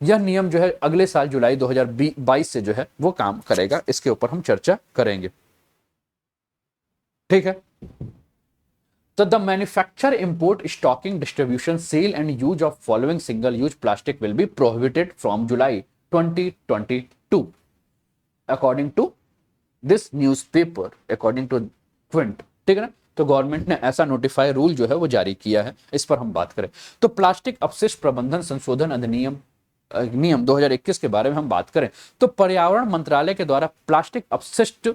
यह नियम जो है अगले साल जुलाई 2022 से जो है वो काम करेगा। इसके ऊपर हम चर्चा करेंगे। ठीक है। तो the manufacture import stocking distribution sale and use of following single use plastic will be prohibited from July 2022 according to this newspaper, according to Quint. ठीक है ना। तो गवर्नमेंट ने ऐसा नोटिफाई रूल जो है वो जारी किया है। इस पर हम बात करें तो प्लास्टिक अपशिष्ट प्रबंधन संशोधन अधिनियम नियम 2021 के बारे में हम बात करें तो पर्यावरण मंत्रालय के द्वारा प्लास्टिक अपशिष्ट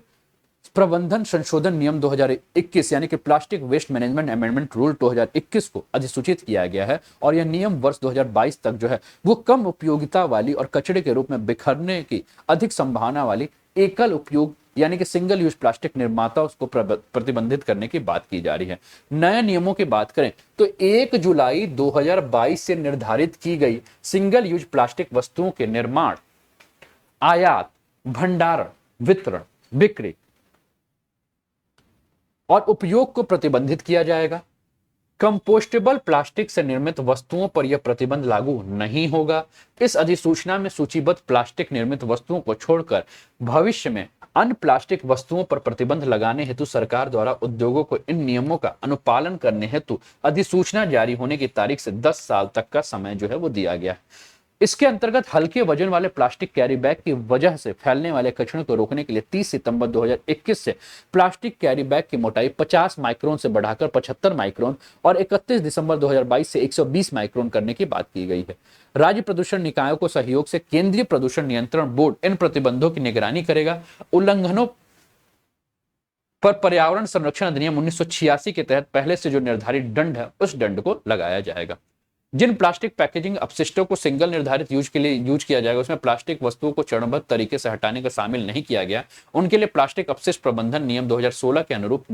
प्रबंधन संशोधन नियम 2021 यानी कि plastic waste management amendment rule 2021 को अधिसूचित किया गया है, और यह नियम वर्ष 2022 तक जो है वो कम उपयोगिता वाली और कचरे के रूप में बिखरने की अधिक संभावना वाली एकल उपयोग यानी कि सिंगल यूज प्लास्टिक निर्माता उसको प्रतिबंधित करने की बात की जा रही है। नए नियमों की बात करें तो 1 जुलाई 2022 से निर्धारित की गई सिंगल यूज प्लास्टिक वस्तुओं के निर्माण, आयात, भंडारण, वितरण, बिक्री और उपयोग को प्रतिबंधित किया जाएगा। कंपोस्टेबल प्लास्टिक से निर्मित वस्तुओं पर यह प्रतिबंध लागू नहीं होगा। इस अधिसूचना में सूचीबद्ध प्लास्टिक निर्मित वस्तुओं को छोड़कर भविष्य में अन्य प्लास्टिक वस्तुओं पर प्रतिबंध लगाने हेतु सरकार द्वारा उद्योगों को इन नियमों का अनुपालन करने हेतु अधिसूचना जारी होने की तारीख से 10 साल तक का समय जो है वो दिया गया है। इसके अंतर्गत हल्के वजन वाले प्लास्टिक कैरी बैग की वजह से फैलने वाले कचरे को रोकने के लिए 30 सितंबर 2021 से प्लास्टिक कैरी बैग की मोटाई 50 माइक्रोन से बढ़ाकर 75 माइक्रोन और 31 दिसंबर 2022 से 120 माइक्रोन करने की बात की गई है। राज्य प्रदूषण निकायों को सहयोग से केंद्रीय प्रदूषण नियंत्रण बोर्ड इन प्रतिबंधों की निगरानी करेगा। उल्लंघनों पर पर्यावरण संरक्षण अधिनियम 1986 के तहत पहले से जो निर्धारित दंड है उस दंड को लगाया जाएगा। जिन प्लास्टिक पैकेजिंग अपशिष्टों को सिंगल निर्धारित यूज के लिए यूज किया जाएगा उसमें प्लास्टिक वस्तुओं को चरणबद्ध तरीके से हटाने का शामिल नहीं किया गया, उनके लिए प्लास्टिक अपशिष्ट प्रबंधन नियम 2016 के अनुरूप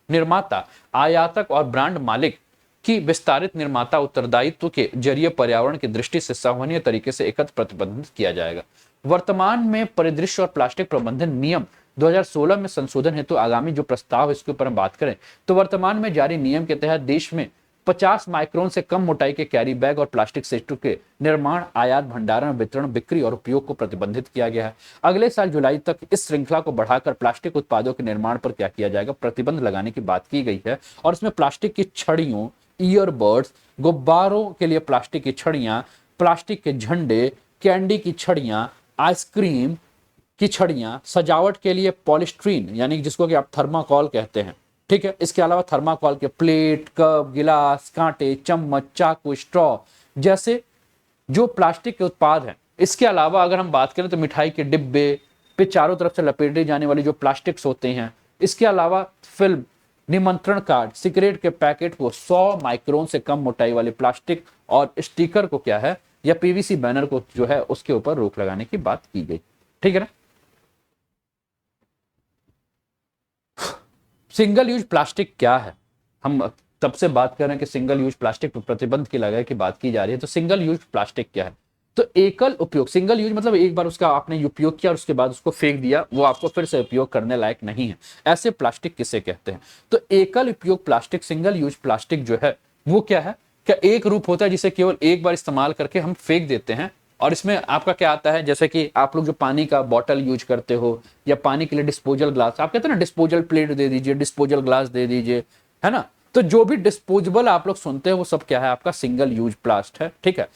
निर्माता, आयातक और ब्रांड मालिक की विस्तारित निर्माता उत्तरदायित्व के जरिए पर्यावरण की दृष्टि से सराहनीय तरीके से एकत्र प्रतिबंधित किया जाएगा। वर्तमान में परिदृश्य और प्लास्टिक प्रबंधन नियम 2016 में संशोधन हेतु आगामी जो प्रस्ताव इसके ऊपर हम बात करें तो वर्तमान में जारी नियम के तहत देश में 50 माइक्रोन से कम मोटाई के कैरी बैग और प्लास्टिक सेटों के निर्माण, आयात, भंडारण, वितरण, बिक्री और उपयोग को प्रतिबंधित किया गया है। अगले साल जुलाई तक इस श्रृंखला को बढ़ाकर प्लास्टिक उत्पादों के निर्माण पर क्या किया जाएगा, प्रतिबंध लगाने की बात की गई है। और इसमें प्लास्टिक की छड़ियों, ईयरबड्स, गुब्बारों के लिए प्लास्टिक की छड़ियां, प्लास्टिक के झंडे, कैंडी की छड़ियां, आइसक्रीम की छड़ियां, सजावट के लिए पॉलिस्ट्रीन यानी जिसको कि आप थर्माकोल कहते हैं, ठीक है। इसके अलावा थर्माकोल के प्लेट, कप, गिलास, कांटे, चम्मच, चाकू, स्ट्रॉ जैसे जो प्लास्टिक के उत्पाद हैं। इसके अलावा अगर हम बात करें तो मिठाई के डिब्बे पे चारों तरफ से लपेटे जाने वाली जो प्लास्टिक्स होते हैं। इसके अलावा फिल्म, निमंत्रण कार्ड, सिगरेट के पैकेट को 100 माइक्रोन से कम मोटाई वाले प्लास्टिक और स्टिकर को क्या है या पीवीसी बैनर को जो है उसके ऊपर रोक लगाने की बात की गई, ठीक है ना। सिंगल यूज प्लास्टिक क्या है, हम तब से बात कर रहे हैं कि सिंगल यूज प्लास्टिक पर प्रतिबंध की लगाए की बात की जा रही है। तो सिंगल यूज प्लास्टिक क्या है, तो एकल उपयोग, सिंगल यूज मतलब एक बार उसका आपने उपयोग किया और उसके बाद उसको फेंक दिया, वो आपको फिर से उपयोग करने लायक नहीं है, ऐसे प्लास्टिक किसे कहते हैं। तो एकल उपयोग प्लास्टिक, सिंगल यूज प्लास्टिक जो है वो क्या है, क्या एक रूप होता है जिसे केवल एक बार इस्तेमाल करके हम फेंक देते हैं। और इसमें आपका क्या आता है, जैसे कि आप लोग जो पानी का बॉटल यूज करते हो या पानी के लिए डिस्पोजल ग्लास, आप कहते हैं ना डिस्पोजल प्लेट दे दीजिए, डिस्पोजल ग्लास दे दीजिए, है ना। तो जो भी डिस्पोजेबल आप लोग सुनते हैं वो सब क्या है, आपका सिंगल यूज प्लास्ट है, ठीक है।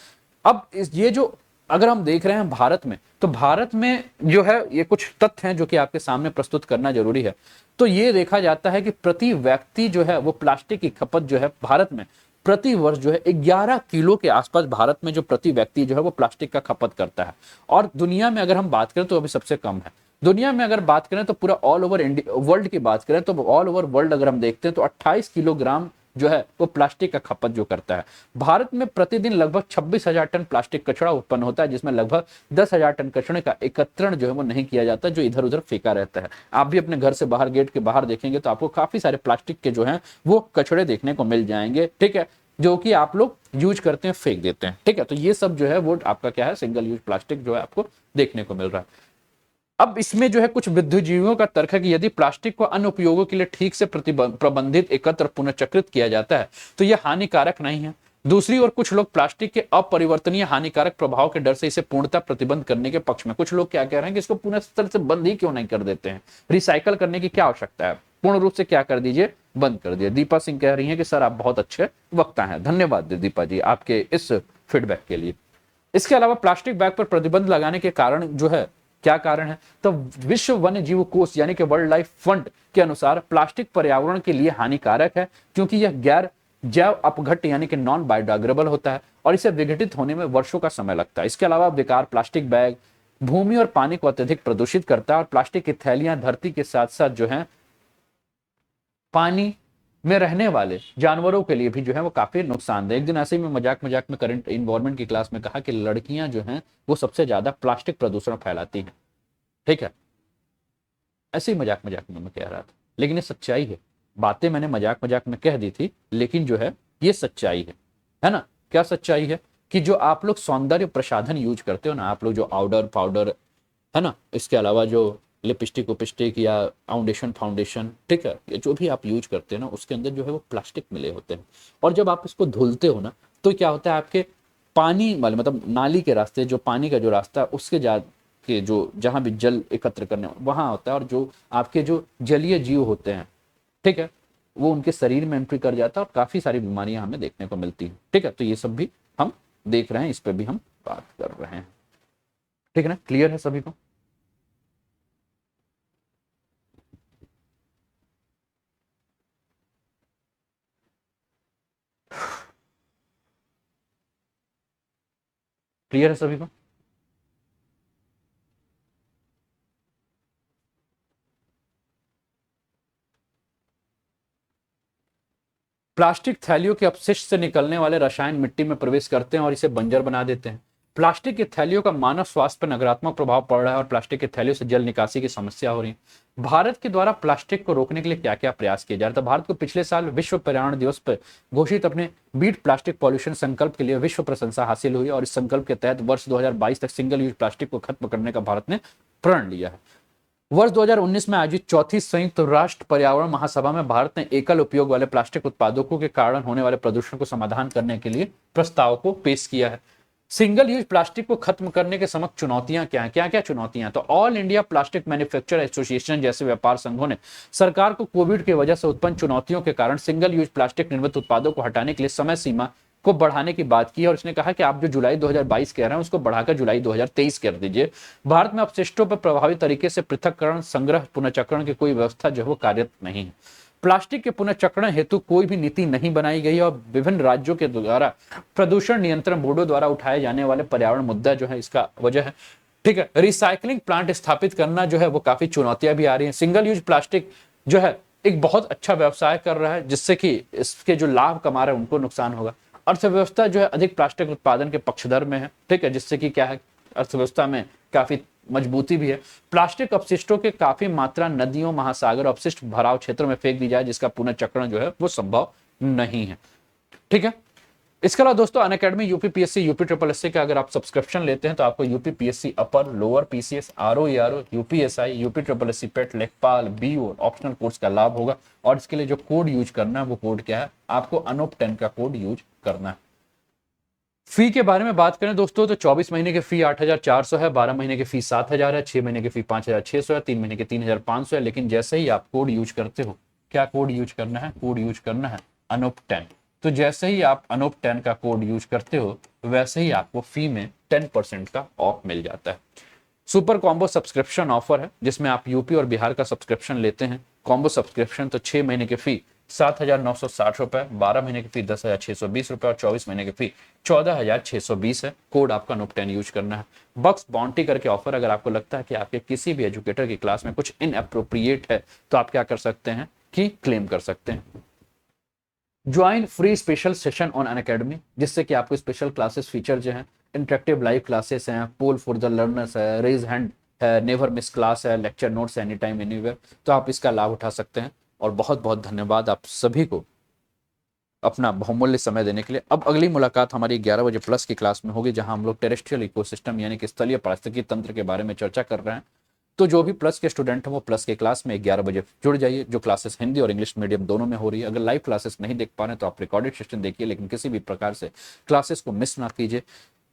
अब ये जो अगर हम देख रहे हैं भारत में, तो भारत में जो है ये कुछ तथ्य हैं जो कि आपके सामने प्रस्तुत करना जरूरी है। तो ये देखा जाता है कि प्रति व्यक्ति जो है वो प्लास्टिक की खपत जो है भारत में प्रति वर्ष जो है 11 किलो के आसपास भारत में जो प्रति व्यक्ति जो है वो प्लास्टिक का खपत करता है। और दुनिया में अगर हम बात करें तो अभी सबसे कम है। दुनिया में अगर बात करें तो पूरा ऑल ओवर वर्ल्ड की बात करें तो ऑल ओवर वर्ल्ड अगर हम देखते हैं तो 28 किलोग्राम जो है वो प्लास्टिक का खपत जो करता है। भारत में प्रतिदिन लगभग 26,000 टन प्लास्टिक कचरा उत्पन्न होता है, जिसमें लगभग 10,000 टन कचरे का एकत्रण जो है वो नहीं किया जाता, जो इधर उधर फेंका रहता है। आप भी अपने घर से बाहर गेट के बाहर देखेंगे तो आपको काफी सारे प्लास्टिक के जो है वो कचड़े देखने को मिल जाएंगे, ठीक है, जो कि आप लोग यूज करते हैं, फेंक देते हैं, ठीक है। तो ये सब जो है वो आपका क्या है, सिंगल यूज प्लास्टिक जो है आपको देखने को मिल रहा है। अब इसमें जो है कुछ बुद्धिजीवियों का तर्क है कि यदि प्लास्टिक को अन्य उपयोगों के लिए ठीक से प्रबंधित, एकत्र, पुनर्चक्रित किया जाता है तो यह हानिकारक नहीं है। दूसरी ओर कुछ लोग प्लास्टिक के अपरिवर्तनीय हानिकारक प्रभाव के डर से इसे पूर्णतः प्रतिबंध करने के पक्ष में। कुछ लोग क्या कह रहे हैं कि इसको पूर्ण तरह से बंद ही क्यों नहीं कर देते हैं, रिसाइकल करने की क्या आवश्यकता है, पूर्ण रूप से क्या कर दीजिए, बंद कर दिए। दीपा सिंह कह रही हैं कि सर आप बहुत अच्छे वक्ता हैं। धन्यवाद दीपा जी आपके इस फीडबैक के लिए। इसके अलावा प्लास्टिक बैग पर प्रतिबंध लगाने के कारण जो है क्या कारण है, तो विश्व वन्य जीव कोष यानी कि वर्ल्ड लाइफ फंड के अनुसार प्लास्टिक पर्यावरण के लिए हानिकारक है क्योंकि यह गैर जैव अपघट्य यानी कि नॉन बायोडिग्रेडेबल होता है और इसे विघटित होने में वर्षों का समय लगता है। इसके अलावा बेकार प्लास्टिक बैग भूमि और पानी को अत्यधिक प्रदूषित करता है और प्लास्टिक की थैलियां धरती के साथ साथ जो है पानी में रहने वाले जानवरों के लिए भी जो है वो काफी नुकसानदेह। एक दिन ऐसे ही मैं मजाक में करंट इन्वायरमेंट की क्लास में कहा कि लड़कियां जो हैं वो सबसे ज्यादा प्लास्टिक प्रदूषण फैलाती हैं, ठीक है। ऐसे ही मजाक मजाक में मैं कह रहा था, लेकिन ये सच्चाई है। बातें मैंने मजाक मजाक में कह दी थी, लेकिन जो है ये सच्चाई है ना। क्या सच्चाई है? कि जो आप लोग सौंदर्य प्रसाधन यूज करते हो ना, आप लोग जो आउडर पाउडर, है ना, इसके अलावा जो लिपस्टिक उपिस्टिक या फाउंडेशन फाउंडेशन, ठीक है, ये जो भी आप यूज करते हैं ना, उसके अंदर जो है वो प्लास्टिक मिले होते हैं। और जब आप इसको धुलते हो ना, तो क्या होता है, आपके पानी वाले मतलब नाली के रास्ते, जो पानी का जो रास्ता है उसके जा के जो जहाँ भी जल एकत्र करने वहाँ होता है, और जो आपके जो जलीय जीव होते हैं, ठीक है, वो उनके शरीर में एंट्री कर जाता है और काफी सारी बीमारियां हमें देखने को मिलती हैं। ठीक है, तो ये सब भी हम देख रहे हैं, इस पर भी हम बात कर रहे हैं। ठीक है ना, क्लियर है सभी को? क्लियर है सभी को? प्लास्टिक थैलियों के अपशिष्ट से निकलने वाले रसायन मिट्टी में प्रवेश करते हैं और इसे बंजर बना देते हैं। प्लास्टिक की थैलियों का मानव स्वास्थ्य पर नकारात्मक प्रभाव पड़ रहा है और प्लास्टिक की थैलियों से जल निकासी की समस्या हो रही है। भारत के द्वारा प्लास्टिक को रोकने के लिए क्या क्या प्रयास किए जा रहे थे? भारत को पिछले साल विश्व पर्यावरण दिवस पर घोषित अपने बीट प्लास्टिक पॉल्यूशन संकल्प के लिए विश्व प्रशंसा हासिल हुई और इस संकल्प के तहत वर्ष 2022 तक सिंगल यूज प्लास्टिक को खत्म करने का भारत ने प्रण लिया है। वर्ष 2019 में आयोजित चौथी संयुक्त राष्ट्र पर्यावरण महासभा में भारत ने एकल उपयोग वाले प्लास्टिक उत्पादकों के कारण होने वाले प्रदूषण को समाधान करने के लिए प्रस्ताव को पेश किया है। सिंगल यूज प्लास्टिक को खत्म करने के समक्ष चुनौतियां क्या हैं? क्या क्या चुनौतियां? तो all India plastic manufacturer association जैसे व्यापार संघों ने सरकार को कोविड की वजह से उत्पन्न चुनौतियों के कारण सिंगल यूज प्लास्टिक निर्मित उत्पादों को हटाने के लिए समय सीमा को बढ़ाने की बात की और इसने कहा कि आप जो जुलाई 2022 कह रहे हैं उसको बढ़ाकर जुलाई 2023 कर दीजिए। भारत में अपशिष्टों पर प्रभावी तरीके से पृथककरण, संग्रह, पुनर्चक्रण की कोई व्यवस्था जो है वो कार्यरत नहीं है। प्लास्टिक के पुनर्चक्रण हेतु कोई भी नीति नहीं बनाई गई और विभिन्न राज्यों के द्वारा प्रदूषण नियंत्रण बोर्डों द्वारा उठाए जाने वाले पर्यावरण मुद्दा जो है इसका वजह है। ठीक है, रिसाइकलिंग प्लांट स्थापित करना जो है वो काफी चुनौतियां भी आ रही हैं। सिंगल यूज प्लास्टिक जो है एक बहुत अच्छा व्यवसाय कर रहा है, जिससे कि इसके जो लाभ कमा रहे हैं उनको नुकसान होगा। अर्थव्यवस्था जो है अधिक प्लास्टिक उत्पादन के पक्षधर में है। ठीक है, जिससे कि क्या है, अर्थव्यवस्था में काफी मजबूती भी है। प्लास्टिक अपशिष्टों के काफी मात्रा नदियों, महासागर, अपशिष्ट भराव क्षेत्रों में फेंक दी जाए जिसका पुनर्चक्रण जो है वो संभव नहीं है। ठीक है, इसके अलावा दोस्तों Unacademy UPPSC UP triple S का अगर आप सब्सक्रिप्शन लेते हैं तो आपको UPPSC upper, lower, PCS, RO, UPSI, UP triple S, PET, लेखपाल, बीओ ऑप्शनल कोर्स का लाभ होगा। और इसके लिए जो कोड यूज करना है वो कोड क्या है? आपको अनोप 10 का कोड यूज करना है। फी के बारे में बात करें दोस्तों तो 24 महीने की फी 8,400 है, 12 महीने की फी 7,000 है, 6 महीने की फी 5,600 है, 3 महीने की 3,500 है। लेकिन जैसे ही आप कोड यूज करते हो, क्या कोड यूज करना है? कोड यूज करना है अनोप 10। तो जैसे ही आप अनोप 10 का कोड यूज करते हो वैसे ही आपको फी में 10% का ऑफ मिल जाता है। सुपर कॉम्बो सब्सक्रिप्शन ऑफर है जिसमें आप यूपी और बिहार का सब्सक्रिप्शन लेते हैं। कॉम्बो सब्सक्रिप्शन तो 6 महीने की फी 7,960 रुपए, 12 महीने की फी 10,620 रुपए और 24 महीने की फी 14,620 है। कोड आपका नोप 10 यूज करना है। बक्स बाउंटी करके ऑफर, अगर आपको लगता है कि आपके किसी भी एजुकेटर की क्लास में कुछ इनअप्रोप्रिएट है तो आप क्या कर सकते हैं कि क्लेम कर सकते हैं। Join free special session on Unacademy, जिससे कि आपको स्पेशल क्लासेस फीचर जो हैं, इंटरेक्टिव लाइव क्लासेस हैं, पोल फॉर द लर्नर्स है, रेज हैंड है, नेवर मिस क्लास है, lecture notes any time anywhere, तो आप इसका लाभ उठा सकते हैं। और बहुत बहुत धन्यवाद आप सभी को अपना बहुमूल्य समय देने के लिए। अब अगली मुलाकात हमारी 11 बजे प्लस की क्लास में होगी जहां हम लोग टेरेस्ट्रियल इकोसिस्टम यानी कि स्थलीय पारिस्थितिकी तंत्र के बारे में चर्चा कर रहे हैं। तो जो भी प्लस के स्टूडेंट हैं वो प्लस के क्लास में 11 बजे जुड़ जाइए, जो क्लासेस हिंदी और इंग्लिश मीडियम दोनों में हो रही है। अगर लाइव क्लासेस नहीं देख पा रहे हैं तो आप रिकॉर्डेड सेशन देखिए, लेकिन किसी भी प्रकार से क्लासेस को मिस ना कीजिए।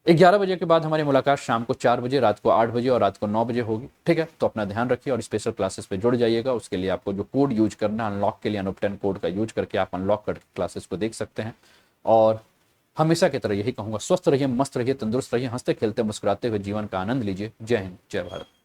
11 बजे के बाद हमारी मुलाकात शाम को 4 बजे, रात को 8 बजे और रात को 9 बजे होगी। ठीक है, तो अपना ध्यान रखिए और स्पेशल क्लासेस पे जुड़ जाइएगा। उसके लिए आपको जो कोड यूज करना है अनलॉक के लिए, अनोप 10 कोड का यूज करके आप अनलॉक करके क्लासेस को देख सकते हैं। और हमेशा की तरह यही कहूंगा, स्वस्थ रहिए, मस्त रहिए, तंदुरुस्त रहिए, हंसते खेलते मुस्कुराते हुए जीवन का आनंद लीजिए। जय हिंद, जय भारत।